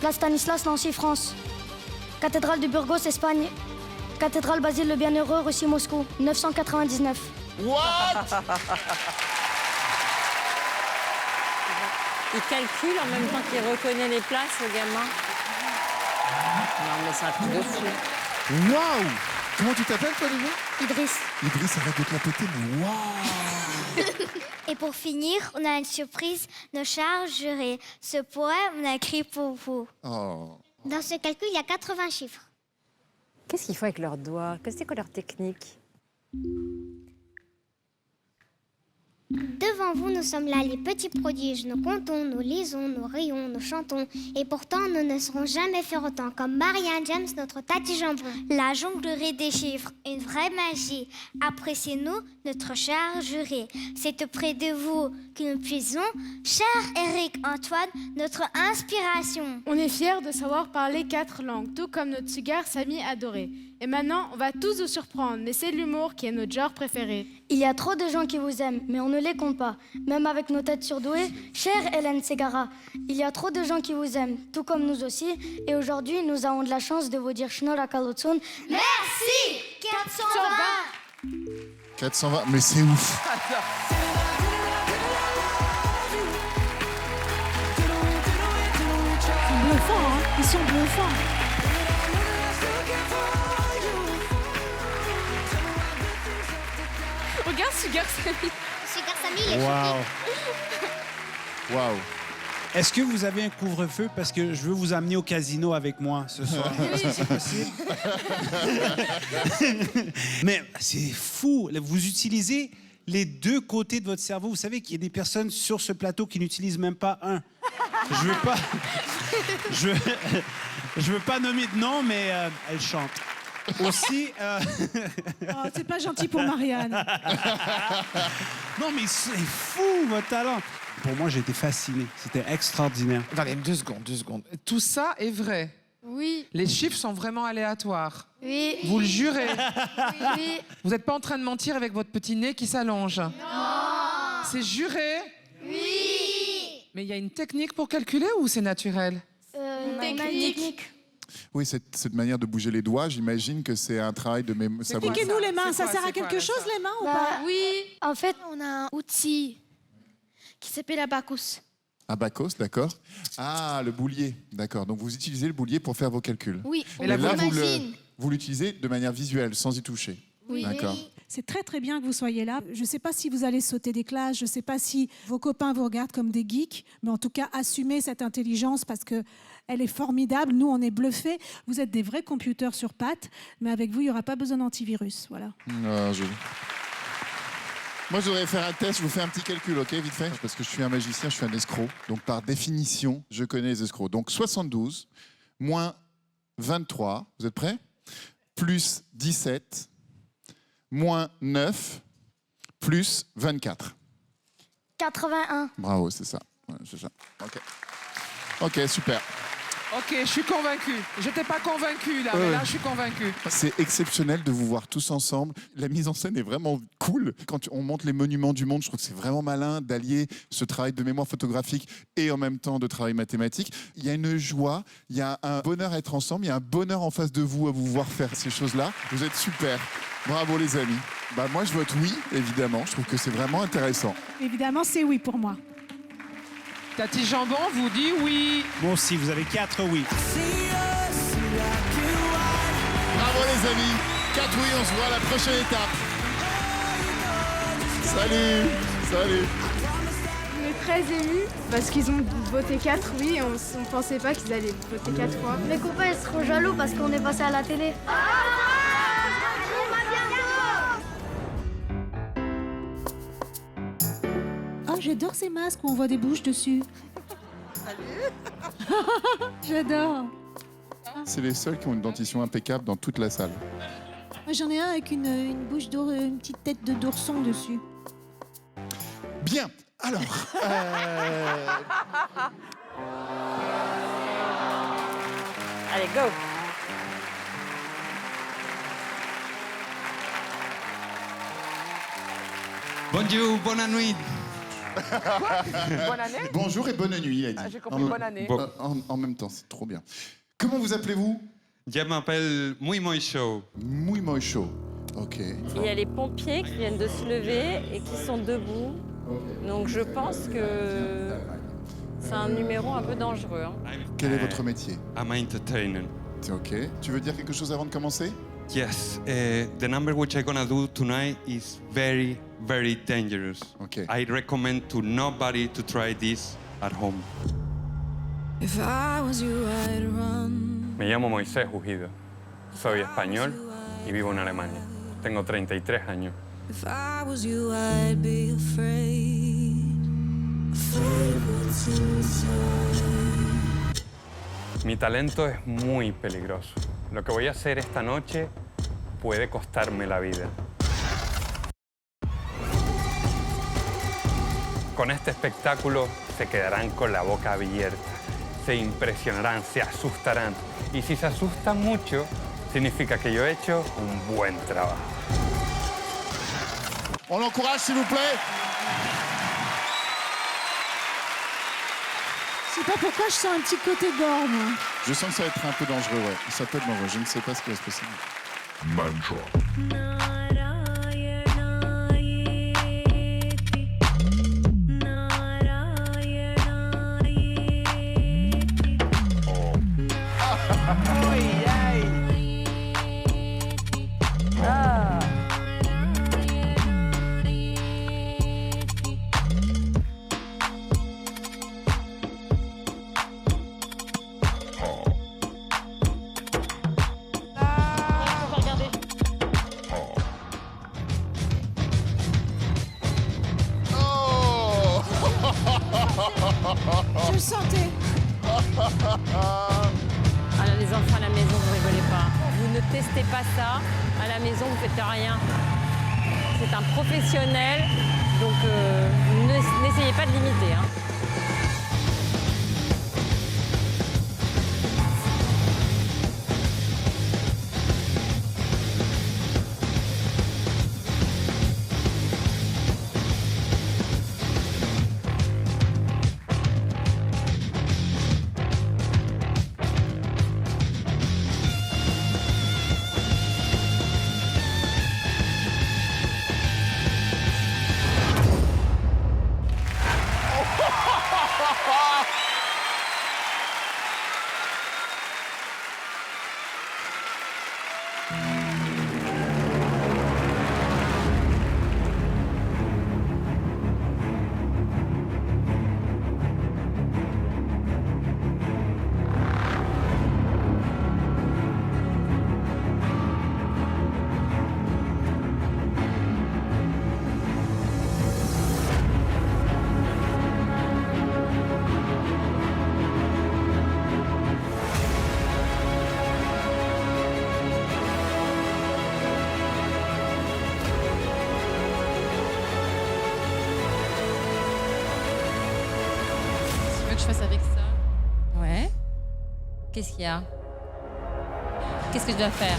Place Stanislas, Nancy, France. Cathédrale de Burgos, Espagne. Cathédrale Basile le Bienheureux, Russie, Moscou. 999. What? Il calcule en même temps qu'il reconnaît les places, le gamin. Non, mais c'est un truc de fou. Waouh! Comment tu t'appelles, toi, déjà? Idriss. Idriss, arrête de te la péter, mais waouh! Et pour finir, on a une surprise, nos chers jurés. Ce poème, on a écrit pour vous. Oh. Dans ce calcul, il y a 80 chiffres. Qu'est-ce qu'ils font avec leurs doigts? Qu'est-ce que c'est que leur technique? Devant vous, nous sommes là, les petits prodiges. Nous comptons, nous lisons, nous rions, nous chantons. Et pourtant, nous ne serons jamais faire autant. Comme Marianne James, notre Tati Jambon. La jonglerie des chiffres, une vraie magie. Appréciez-nous, notre cher jury. C'est auprès de vous que nous puisons. Cher Eric Antoine, notre inspiration. On est fiers de savoir parler 4 langues, tout comme notre sugar Samy adoré. Et maintenant, on va tous vous surprendre, mais c'est l'humour qui est notre genre préféré. Il y a trop de gens qui vous aiment, mais on ne les compte pas. Même avec nos têtes surdouées, chère Hélène Ségara, il y a trop de gens qui vous aiment, tout comme nous aussi. Et aujourd'hui, nous avons de la chance de vous dire Shnora Kalotsun. Merci 420. 420, mais c'est ouf. Ils sont bluffants, hein. Ils sont bluffants. Regarde Sugar Sammy. Sugar Sammy, il est Waouh. Waouh. Est-ce que vous avez un couvre-feu? Parce que je veux vous amener au casino avec moi ce soir. Si c'est possible. Mais c'est fou. Vous utilisez les deux côtés de votre cerveau. Vous savez qu'il y a des personnes sur ce plateau qui n'utilisent même pas un. Je veux pas... Je veux pas nommer de nom, mais elle chante. Aussi... Oh, c'est pas gentil pour Marianne. Non, mais c'est fou, votre talent. Pour moi, j'ai été fasciné. C'était extraordinaire. Attendez, 2 secondes. Tout ça est vrai. Oui. Les chiffres sont vraiment aléatoires. Oui. Vous le jurez? Oui. Vous n'êtes pas en train de mentir avec votre petit nez qui s'allonge? Non. C'est juré? Oui. Mais il y a une technique pour calculer ou c'est naturel? Technique. Oui, cette manière de bouger les doigts, j'imagine que c'est un travail de mémoire. Expliquez-nous les mains, ça sert à quelque chose les mains ou pas? Oui. En fait, on a un outil qui s'appelle Abacus. Abacus, d'accord. Ah, le boulier, d'accord. Donc vous utilisez le boulier pour faire vos calculs. Oui, Et là, vous l'utilisez de manière visuelle, sans y toucher. Oui. D'accord. C'est très très bien que vous soyez là. Je ne sais pas si vous allez sauter des classes, je ne sais pas si vos copains vous regardent comme des geeks, mais en tout cas, assumez cette intelligence parce que elle est formidable. Nous, on est bluffés. Vous êtes des vrais computers sur pattes, mais avec vous, il n'y aura pas besoin d'antivirus. Voilà. Ah, joli. Moi, je voudrais faire un test. Je vous fais un petit calcul, ok, vite fait. Parce que je suis un magicien, je suis un escroc. Donc, par définition, je connais les escrocs. Donc, 72 moins 23, vous êtes prêts? Plus 17 moins 9 plus 24. 81. Bravo, c'est ça. Ouais, c'est ça. Ok, super. Ok, je suis convaincu. Je n'étais pas convaincu là, mais là je suis convaincu. C'est exceptionnel de vous voir tous ensemble. La mise en scène est vraiment cool. Quand on monte les monuments du monde, je trouve que c'est vraiment malin d'allier ce travail de mémoire photographique et en même temps de travail mathématique. Il y a une joie, il y a un bonheur à être ensemble, il y a un bonheur en face de vous à vous voir faire ces choses-là. Vous êtes super. Bravo les amis. Bah, moi je vote oui, évidemment. Je trouve que c'est vraiment intéressant. Évidemment, c'est oui pour moi. Tati Jambon vous dit oui. Moi aussi, vous avez 4 oui. Bravo les amis. 4 oui, on se voit à la prochaine étape. Salut. On est très émus parce qu'ils ont voté 4 oui et on ne pensait pas qu'ils allaient voter 4 fois. Mes copains ils seront jaloux parce qu'on est passé à la télé. Oh, j'adore ces masques où on voit des bouches dessus. J'adore. C'est les seuls qui ont une dentition impeccable dans toute la salle. Moi, j'en ai un avec une bouche d'ours, une petite tête d'ourson dessus. Bien. Alors. Allez, go. Bonjour, bonne nuit. Bonne année? Bonjour et bonne nuit, il a dit. Ah, j'ai compris bonne année. En même temps, c'est trop bien. Comment vous appelez-vous? Je m'appelle Muy Muy Show. Muy Muy Show. Ok. Il y a les pompiers qui viennent de se lever et qui sont debout. Donc je pense que c'est un numéro un peu dangereux. Hein. Quel est votre métier? I'm an entertainer. Ok. Tu veux dire quelque chose avant de commencer? Yes, the number which I'm gonna do tonight is very, very dangerous. Okay. I recommend to nobody to try this at home. If I was you, I'd run. Me llamo Moisés Ujido. Soy español y vivo en Alemania. Tengo 33 años. If I was you, I'd be afraid. Afraid of what's inside. Mi talento es muy peligroso. Lo que voy a hacer esta noche puede costarme la vida. Con este espectáculo se quedarán con la boca abierta, se impresionarán, se asustarán. Y si se asustan mucho, significa que yo he hecho un buen trabajo. On l'encourage, s'il vous plaît. Je sais pas pourquoi je sens un petit côté gore, moi. Je sens que ça va être un peu dangereux, ouais. Ça peut être dangereux, je ne sais pas ce qui va se passer. Mantra. Je le sentais. Ah là, les enfants à la maison, vous rigolez pas. Vous ne testez pas ça. À la maison, vous faites rien. C'est un professionnel, donc n'essayez pas de l'imiter. Hein. Que je fasse avec ça. Ouais. Qu'est-ce qu'il y a? Qu'est-ce que je dois faire?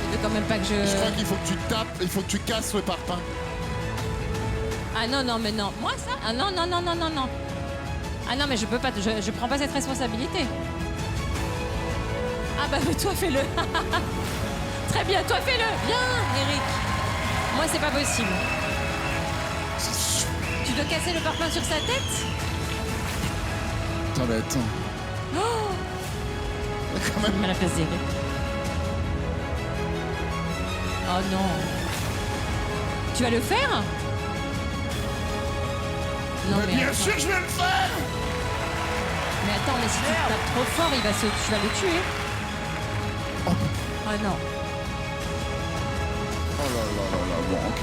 Il veut quand même pas que Je crois qu'il faut que tu tapes, il faut que tu casses le parpaing. Ah non, non, mais non. Moi, ça? Ah non, non, non, non, non, non. Ah non, mais je peux pas, je prends pas cette responsabilité. Ah bah, mais toi, fais-le. Très bien, toi, fais-le. Bien, Eric. Moi, c'est pas possible. Tu dois casser le parpaing sur sa tête? Attends, mais attends. Oh, Quand même. à la place d'Eric. Oh non. Tu vas le faire? Non, Mais bien attends. sûr que je vais le faire. Mais attends, mais si tu tapes trop fort, tu vas le tuer. Oh non. Oh là là là là, bon, ok.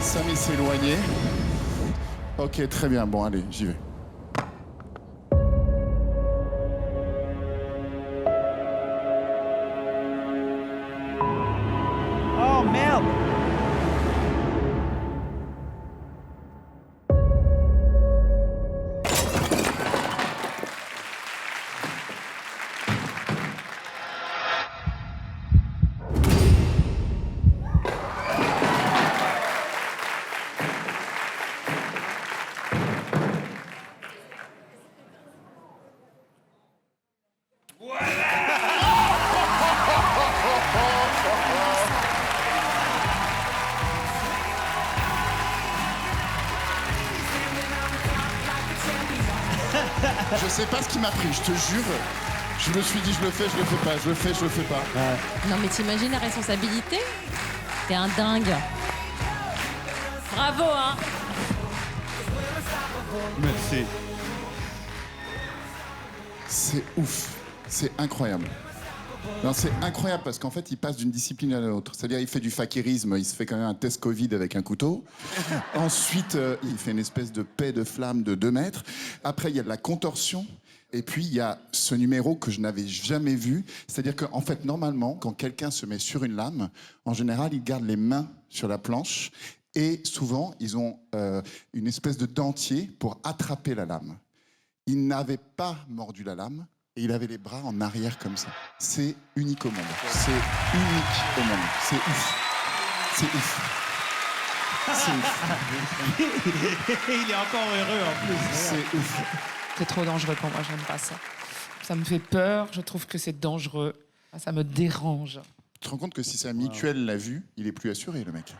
Samy s'est éloigné. Ok, très bien, bon, allez, j'y vais. Oh merde! Je sais pas ce qui m'a pris, je te jure. Je me suis dit, je le fais pas, je le fais pas. Non, mais t'imagines la responsabilité? T'es un dingue. Bravo, hein. Merci. C'est ouf, c'est incroyable. Non, c'est incroyable parce qu'en fait, il passe d'une discipline à l'autre. C'est-à-dire, il fait du fakirisme, il se fait quand même un test Covid avec un couteau. Ensuite, il fait une espèce de paix de flamme de 2 mètres. Après, il y a de la contorsion. Et puis, il y a ce numéro que je n'avais jamais vu. C'est-à-dire qu'en fait, normalement, quand quelqu'un se met sur une lame, en général, il garde les mains sur la planche. Et souvent, ils ont une espèce de dentier pour attraper la lame. Il n'avait pas mordu la lame. Et il avait les bras en arrière comme ça. C'est unique au monde. C'est unique au monde. C'est ouf. C'est ouf. C'est ouf. Il est encore heureux en plus. C'est ouf. C'est trop dangereux pour moi, j'aime pas ça. Ça me fait peur, je trouve que c'est dangereux. Ça me dérange. Tu te rends compte que si sa mutuelle l'a vu, il est plus assuré, le mec.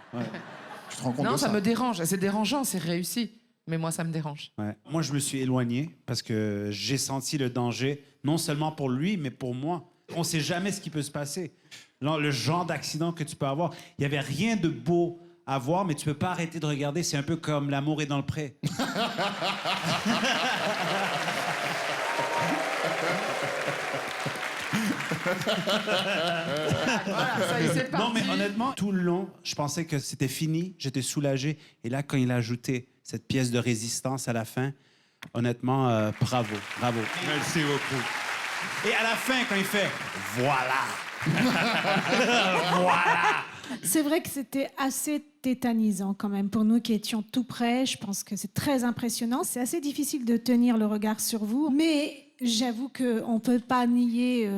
Tu te rends compte Non, de ça ça me dérange. C'est dérangeant, c'est réussi. Mais moi, ça me dérange. Ouais. Moi, je me suis éloigné parce que j'ai senti le danger, non seulement pour lui, mais pour moi. On ne sait jamais ce qui peut se passer. Là, le genre d'accident que tu peux avoir, il n'y avait rien de beau à voir, mais tu ne peux pas arrêter de regarder. C'est un peu comme L'amour est dans le pré. Voilà, ça y est, c'est parti. Non, mais honnêtement, tout le long, je pensais que c'était fini. J'étais soulagé. Et là, quand il a ajouté cette pièce de résistance à la fin, honnêtement, bravo, bravo. Merci beaucoup. Et à la fin, quand il fait « Voilà! » Voilà! C'est vrai que c'était assez tétanisant quand même pour nous qui étions tout près. Je pense que c'est très impressionnant. C'est assez difficile de tenir le regard sur vous. Mais j'avoue qu'on ne peut pas nier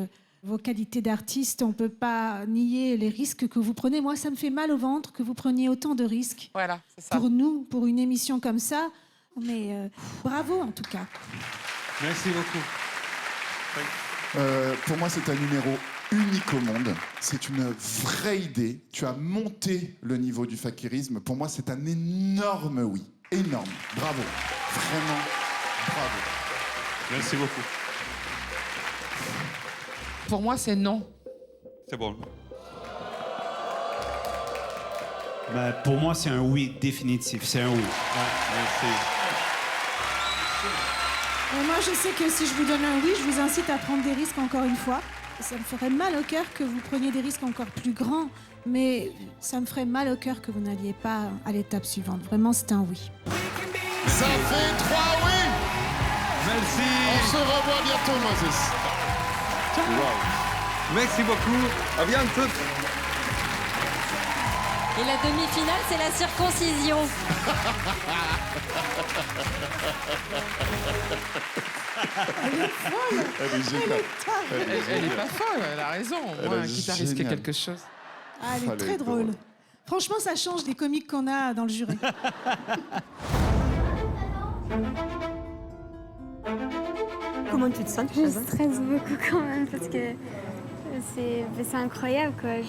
vos qualités d'artiste. On ne peut pas nier les risques que vous prenez. Moi, ça me fait mal au ventre que vous preniez autant de risques. Voilà, c'est ça. Pour nous, pour une émission comme ça. Mais bravo en tout cas. Merci beaucoup. Pour moi, c'est un numéro unique au monde. C'est une vraie idée. Tu as monté le niveau du fakirisme. Pour moi, c'est un énorme oui. Énorme. Bravo. Vraiment, bravo. Merci beaucoup. Pour moi, c'est non. C'est bon. Ben, pour moi, c'est un oui définitif. C'est un oui. Merci. Et moi, je sais que si je vous donne un oui, je vous incite à prendre des risques encore une fois. Ça me ferait mal au cœur que vous preniez des risques encore plus grands, mais ça me ferait mal au cœur que vous n'alliez pas à l'étape suivante. Vraiment, c'est un oui. Ça fait 3 oui. Merci. On se revoit bientôt, Moses. Wow. Merci beaucoup. À bientôt. Et la demi-finale, c'est la circoncision. Elle est folle. Elle est géniale. Elle est pas folle, elle a raison. Elle Moi, est quitte à risquer géniale. quelque chose. Ah, elle est Elle très est drôle. drôle. Franchement, ça change des comiques qu'on a dans le jury. Comment tu te sens? Je stresse beaucoup quand même parce que c'est incroyable quoi.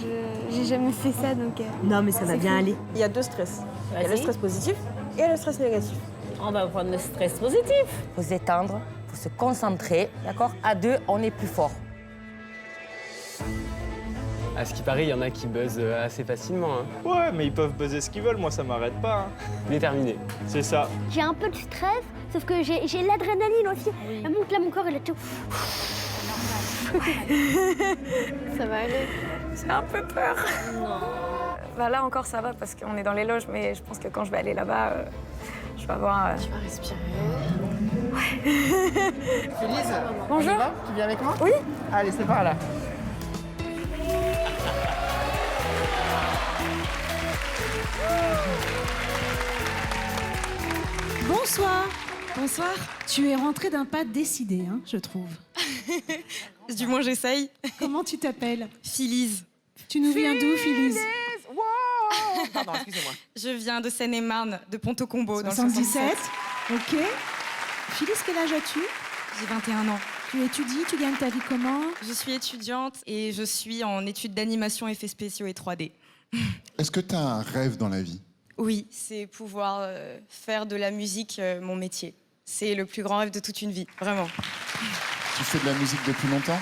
J'ai jamais fait ça donc. Non, mais ça va c'est bien fou. aller. Il y a 2 stress. Il y a le stress positif et le stress négatif. On va prendre le stress positif. Faut s'étendre, faut se concentrer, d'accord? À 2, on est plus fort. À ce qui paraît, il y en a qui buzzent assez facilement. Hein. Ouais, mais ils peuvent buzzer ce qu'ils veulent, moi ça m'arrête pas. Hein. Déterminé. C'est ça. J'ai un peu de stress, sauf que j'ai l'adrénaline aussi. Elle monte là, mon corps, il est tout. Ça va aller. J'ai un peu peur. Bah là encore ça va parce qu'on est dans les loges, mais je pense que quand je vais aller là-bas, je vais avoir... Tu vas respirer. Félise, Bonjour. on y va? Tu viens avec moi? Oui. Allez, c'est par là. Bonsoir. Bonsoir. Tu es rentrée d'un pas décidé, hein, je trouve. Du moins, j'essaye. Comment tu t'appelles? Phyllis. Tu nous viens d'où, Phyllis? Wow. Pardon, excusez-moi. Je viens de Seine-et-Marne, de Ponto-Combo, dans le 77. Ok. Phyllis, quel âge as-tu? J'ai 21 ans. Tu étudies, tu gagnes ta vie comment? Je suis étudiante et je suis en études d'animation, effets spéciaux et 3D. Est-ce que tu as un rêve dans la vie? Oui, c'est pouvoir faire de la musique mon métier. C'est le plus grand rêve de toute une vie, vraiment. Tu fais de la musique depuis longtemps?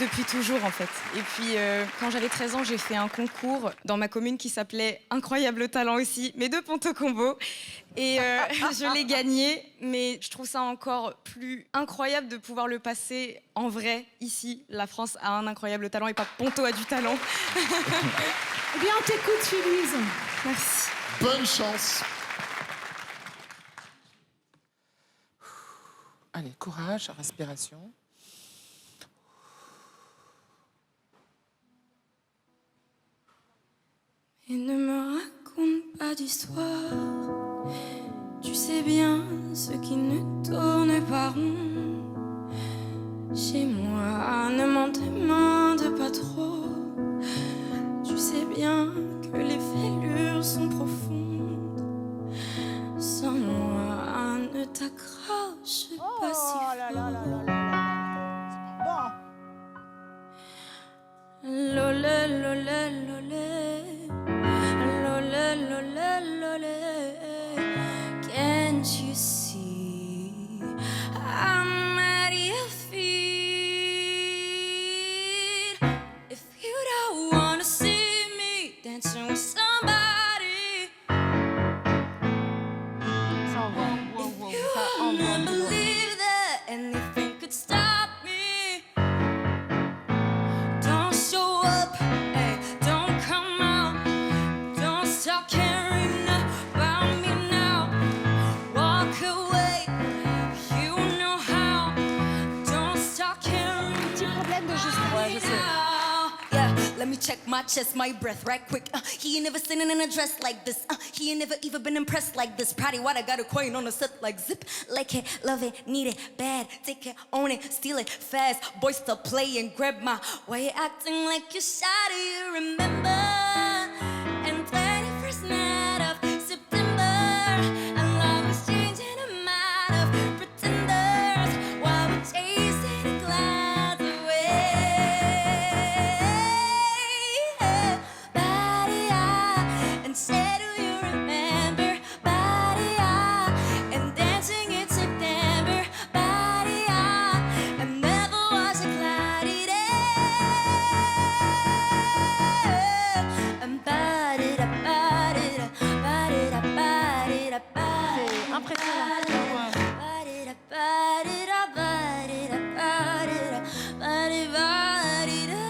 Depuis toujours en fait. Et puis quand j'avais 13 ans, j'ai fait un concours dans ma commune qui s'appelait Incroyable Talent aussi, mais de Ponto Combo. Et je l'ai gagné, mais je trouve ça encore plus incroyable de pouvoir le passer en vrai ici. La France a un incroyable talent et pas Ponto a du talent. Eh bien, on t'écoute, Philise. Merci. Bonne chance. Allez, courage, respiration. Et ne me raconte pas d'histoire. Tu sais bien ce qui ne tourne pas rond. Chez moi, ne m'en demande pas trop. Tu sais bien que les fêlures sont profondes. Sans moi, ne t'accroche pas si fort. Lolé, lolé, lolé. Lolé, lolé, lolé. Can't you see I'm at your feet? If you don't wanna see me dancing with somebody, if you wanna believe that anything could stop me, don't show up, hey, don't come out, don't stop caring about me now. Walk away, you know how. Don't stop caring. Petit problème de Justin. Ouais, je sais. Yeah, let me check my chest, my breath right quick. He ain't never seen in a dress like this. He ain't never even been impressed like this. Proudy, what I got a coin on the set like zip. Like it, love it, need it, bad. Take it, own it, steal it, fast. Boys stop playing, grab my. Why you acting like you're shy? Do you remember? And 21st night of September, and love was changing a mind of pretenders while we're chasing the clouds away. Body and say, do you remember? Body and dancing in September. Body and never was a cloudy day. And ba-di-da, ba-di-da, ba-di-da, ba-di-da, ba-di-da. C'est impressionnant. Ba-di-da, ba-di-da, ba-di-da, ba-di-da, ba-di-da.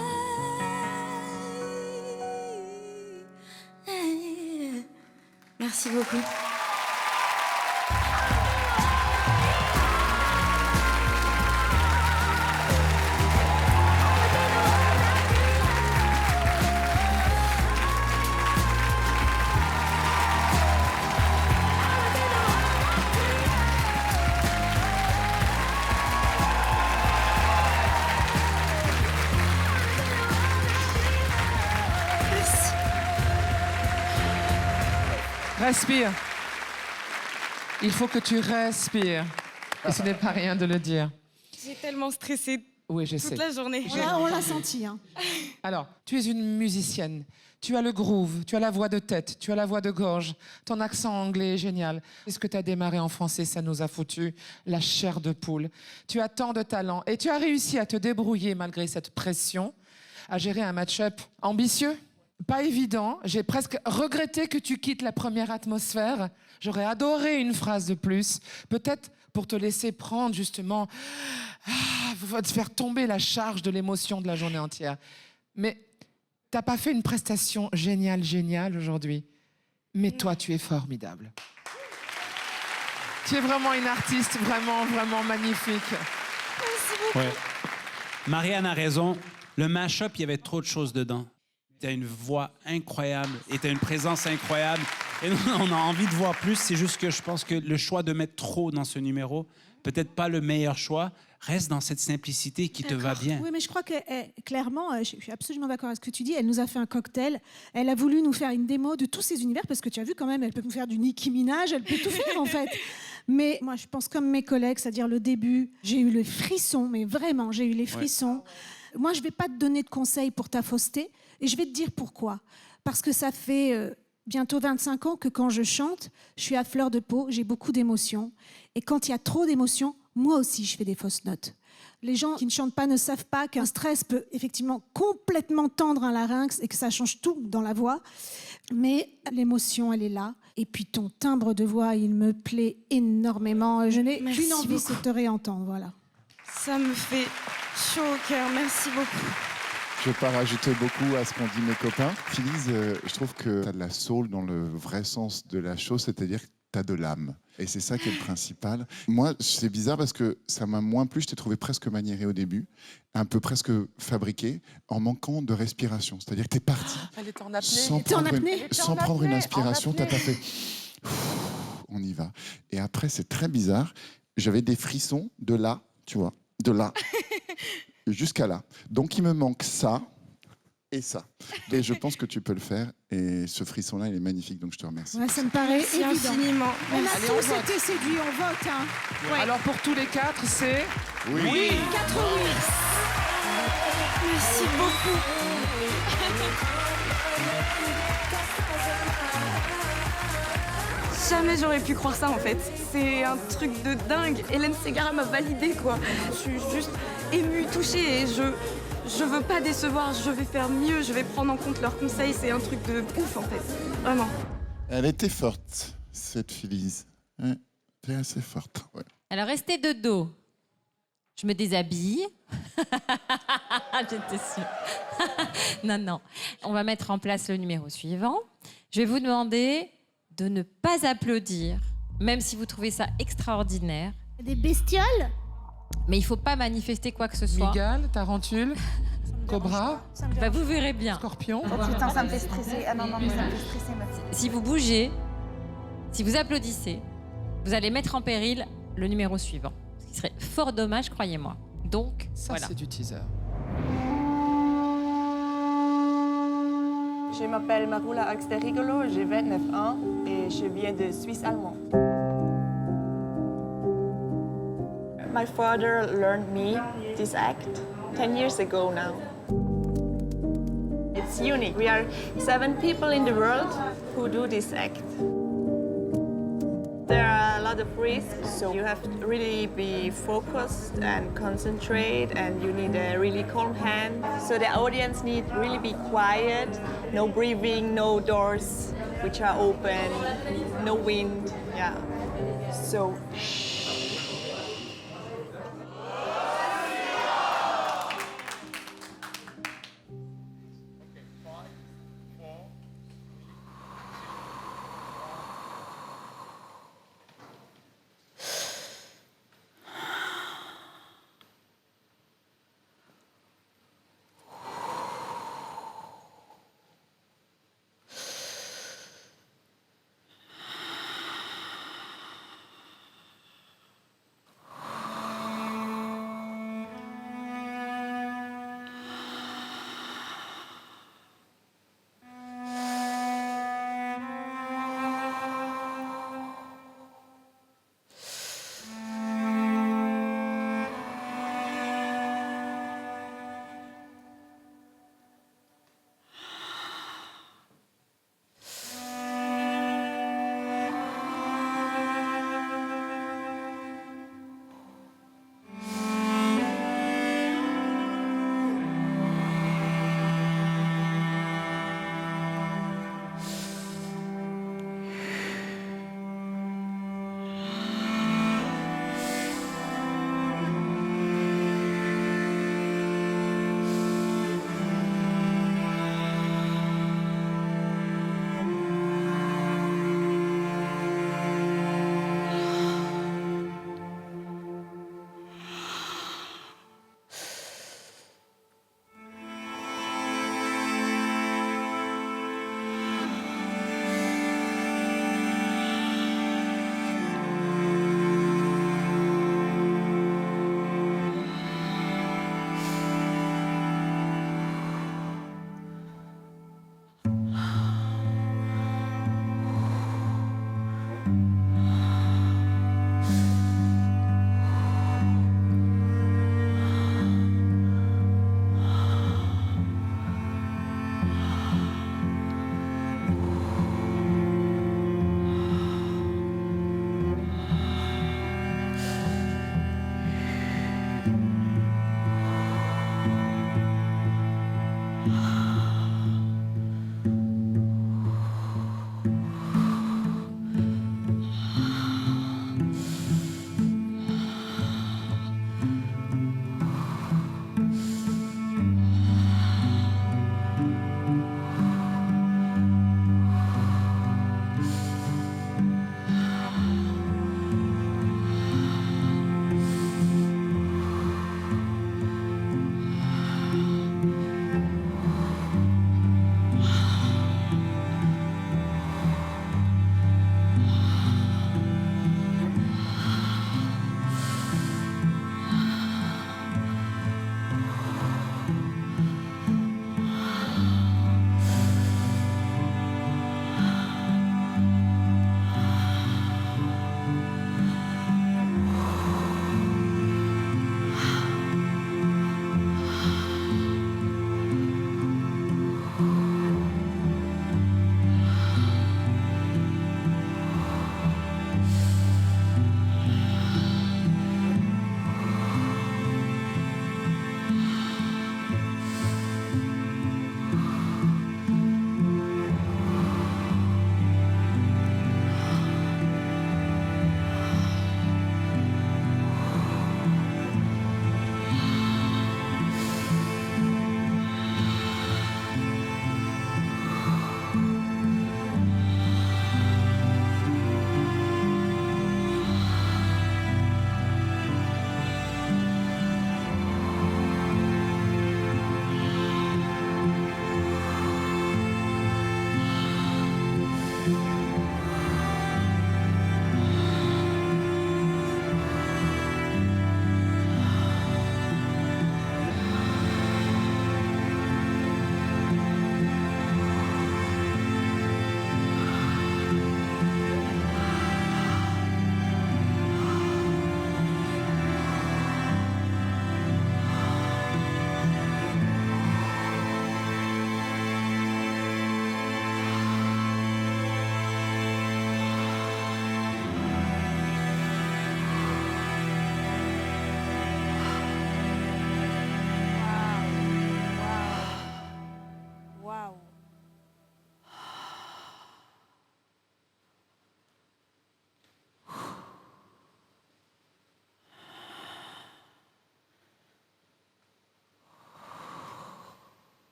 Merci beaucoup. Respire. Il faut que tu respires. Et ce n'est pas rien de le dire. J'ai tellement stressé Oui, je sais. toute la journée. On l'a senti. Hein. Alors, tu es une musicienne. Tu as le groove, tu as la voix de tête, tu as la voix de gorge. Ton accent anglais est génial. Est-ce que tu as démarré en français, ça nous a foutu la chair de poule. Tu as tant de talent et tu as réussi à te débrouiller malgré cette pression, à gérer un match-up ambitieux. Pas évident. J'ai presque regretté que tu quittes la première atmosphère. J'aurais adoré une phrase de plus. Peut-être pour te laisser prendre justement, te faire tomber la charge de l'émotion de la journée entière. Mais t'as pas fait une prestation géniale aujourd'hui. Mais toi, tu es formidable. Tu es vraiment une artiste vraiment magnifique. Merci beaucoup. Ouais. Marianne a raison. Le mash-up, il y avait trop de choses dedans. Tu as une voix incroyable et tu as une présence incroyable. Et nous, on a envie de voir plus. C'est juste que je pense que le choix de mettre trop dans ce numéro, peut-être pas le meilleur choix. Reste dans cette simplicité qui te va bien. Oui, mais je crois que clairement, je suis absolument d'accord avec ce que tu dis. Elle nous a fait un cocktail. Elle a voulu nous faire une démo de tous ces univers parce que tu as vu quand même, elle peut nous faire du Nicki Minaj, elle peut tout faire en fait. Mais moi, je pense comme mes collègues, c'est-à-dire le début, j'ai eu le frisson, mais vraiment, j'ai eu les frissons. Ouais. Moi, je vais pas te donner de conseils pour ta fausseté et je vais te dire pourquoi. Parce que ça fait bientôt 25 ans que quand je chante, je suis à fleur de peau, j'ai beaucoup d'émotions. Et quand il y a trop d'émotions, moi aussi, je fais des fausses notes. Les gens qui ne chantent pas ne savent pas qu'un stress peut effectivement complètement tendre un larynx et que ça change tout dans la voix. Mais l'émotion, elle est là. Et puis ton timbre de voix, il me plaît énormément. Je n'ai Merci qu'une envie, beaucoup. c'est de te réentendre. Voilà. Ça me fait chaud au cœur. Merci beaucoup. Je ne vais pas rajouter beaucoup à ce qu'ont dit mes copains. Phyllis, je trouve que tu as de la soul dans le vrai sens de la chose, c'est-à-dire que tu as de l'âme. Et c'est ça qui est le principal. Moi, c'est bizarre parce que ça m'a moins plu. Je t'ai trouvé presque maniéré au début, un peu presque fabriqué, en manquant de respiration. C'est-à-dire que tu es parti Elle était en apnée. sans prendre une inspiration. Tu n'as pas fait... On y va. Et après, c'est très bizarre. J'avais des frissons de là, tu vois, de là jusqu'à là. Donc, il me manque ça et ça. Et je pense que tu peux le faire. Et ce frisson-là, il est magnifique. Donc, je te remercie. Ouais, ça me paraît Merci évident. infiniment. On a Allez, on tous vote. été séduits, on vote. Hein. Ouais. Alors pour tous les 4, c'est... Oui. 4 oui. Merci beaucoup. Jamais j'aurais pu croire ça en fait. C'est un truc de dingue. Hélène Ségara m'a validé quoi. Je suis juste émue, touchée et je veux pas décevoir. Je vais faire mieux. Je vais prendre en compte leurs conseils. C'est un truc de ouf en fait. Vraiment. Elle était forte, cette Phyllis. Ouais, elle est assez forte. Ouais. Alors, restez de dos. Je me déshabille. J'étais sûre. Non. On va mettre en place le numéro suivant. Je vais vous demander de ne pas applaudir, même si vous trouvez ça extraordinaire. Des bestioles? Mais il ne faut pas manifester quoi que ce soit. Migale, Tarentule, Cobra, Bah, vous verrez bien. Scorpion. Oh putain, ça me fait stresser. Ah non, mais ça me fait stresser maintenant. Si vous bougez, si vous applaudissez, vous allez mettre en péril le numéro suivant. Ce qui serait fort dommage, croyez-moi. Donc, Ça, voilà. c'est du teaser. Je m'appelle Marula Axterigolo, j'ai 29 ans et je viens de Suisse allemande. My father learned me this act 10 years ago now. It's unique. We are 7 people in the world who do this act. There are a lot of risks, so you have to really be focused and concentrate, and you need a really calm hand. So the audience need really be quiet, no breathing, no doors which are open, no wind, yeah. So,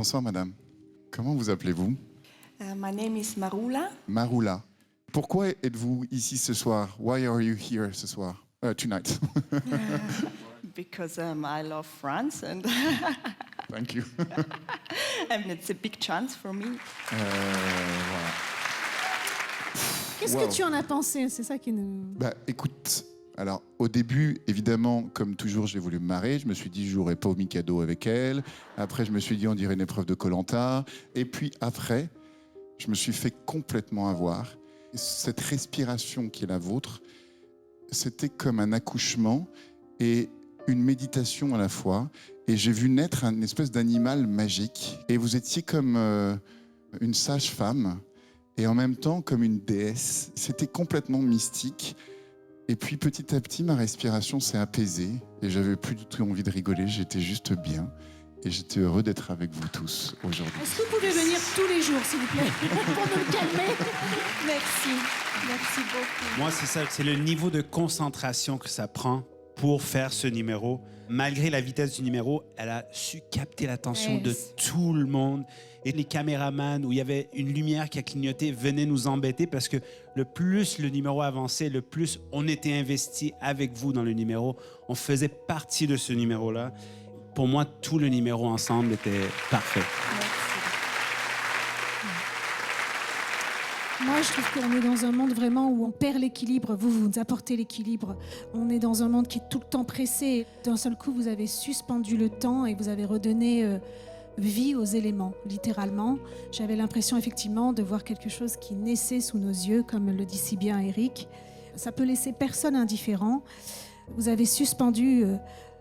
Bonsoir, madame. Comment vous appelez-vous? My name is Marula. Marula. Pourquoi êtes-vous ici ce soir? Why are you here ce soir? Tonight. Because I love France and Thank you. and it's a big chance for me. Voilà. Qu'est-ce que tu en as pensé? C'est ça qui nous... Bah, écoute, alors au début, évidemment, comme toujours, j'ai voulu me marrer. Je me suis dit, je jouerai pas au Mikado avec elle. Après, je me suis dit, on dirait une épreuve de Koh-Lanta. Et puis après, je me suis fait complètement avoir. Cette respiration qui est la vôtre, c'était comme un accouchement et une méditation à la fois. Et j'ai vu naître un espèce d'animal magique. Et vous étiez comme une sage-femme et en même temps comme une déesse. C'était complètement mystique. Et puis petit à petit, ma respiration s'est apaisée et j'avais plus du tout envie de rigoler. J'étais juste bien et j'étais heureux d'être avec vous tous aujourd'hui. Est-ce que vous pouvez venir tous les jours, s'il vous plaît, pour nous calmer? Merci. Merci beaucoup. Moi, c'est ça, c'est le niveau de concentration que ça prend pour faire ce numéro. Malgré la vitesse du numéro, elle a su capter l'attention de tout le monde. Et les caméramans, où il y avait une lumière qui a clignoté, venaient nous embêter parce que le plus le numéro avançait, le plus on était investi avec vous dans le numéro. On faisait partie de ce numéro-là. Pour moi, tout le numéro ensemble était parfait. Moi, je trouve qu'on est dans un monde vraiment où on perd l'équilibre. Vous nous apportez l'équilibre. On est dans un monde qui est tout le temps pressé. D'un seul coup, vous avez suspendu le temps et vous avez redonné vie aux éléments, littéralement. J'avais l'impression, effectivement, de voir quelque chose qui naissait sous nos yeux, comme le dit si bien Eric. Ça peut laisser personne indifférent. Vous avez suspendu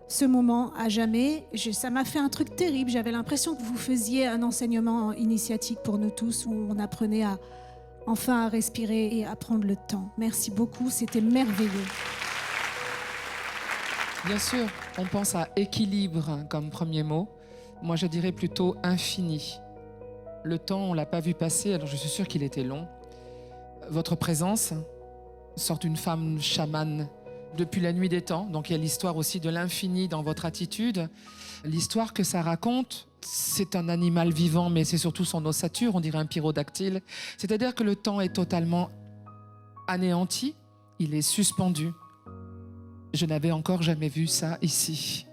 ce moment à jamais. Ça m'a fait un truc terrible. J'avais l'impression que vous faisiez un enseignement initiatique pour nous tous, où on apprenait enfin à respirer et à prendre le temps. Merci beaucoup, c'était merveilleux. Bien sûr, on pense à équilibre comme premier mot. Moi, je dirais plutôt infini. Le temps, on ne l'a pas vu passer, alors je suis sûre qu'il était long. Votre présence sort d'une femme chamane depuis la nuit des temps. Donc il y a l'histoire aussi de l'infini dans votre attitude. L'histoire que ça raconte, c'est un animal vivant, mais c'est surtout son ossature, on dirait un pyrodactyle. C'est-à-dire que le temps est totalement anéanti, il est suspendu. Je n'avais encore jamais vu ça ici.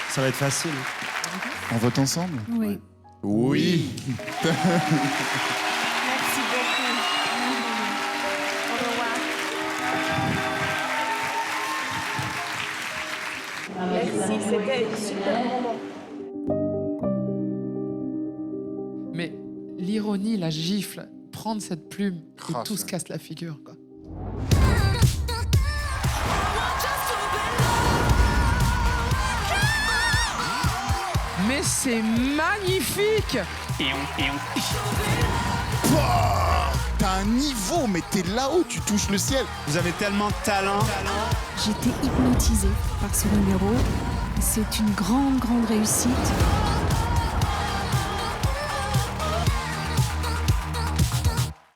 Ça va être facile. On vote ensemble? Oui. Oui. Merci beaucoup. Au revoir. Merci, c'était un super moment. Mais l'ironie, la gifle, prendre cette plume et tout se casse la figure, quoi. Mais c'est magnifique! T'as un niveau, mais t'es là-haut, tu touches le ciel. Vous avez tellement de talent. J'étais hypnotisée par ce numéro. C'est une grande, grande réussite.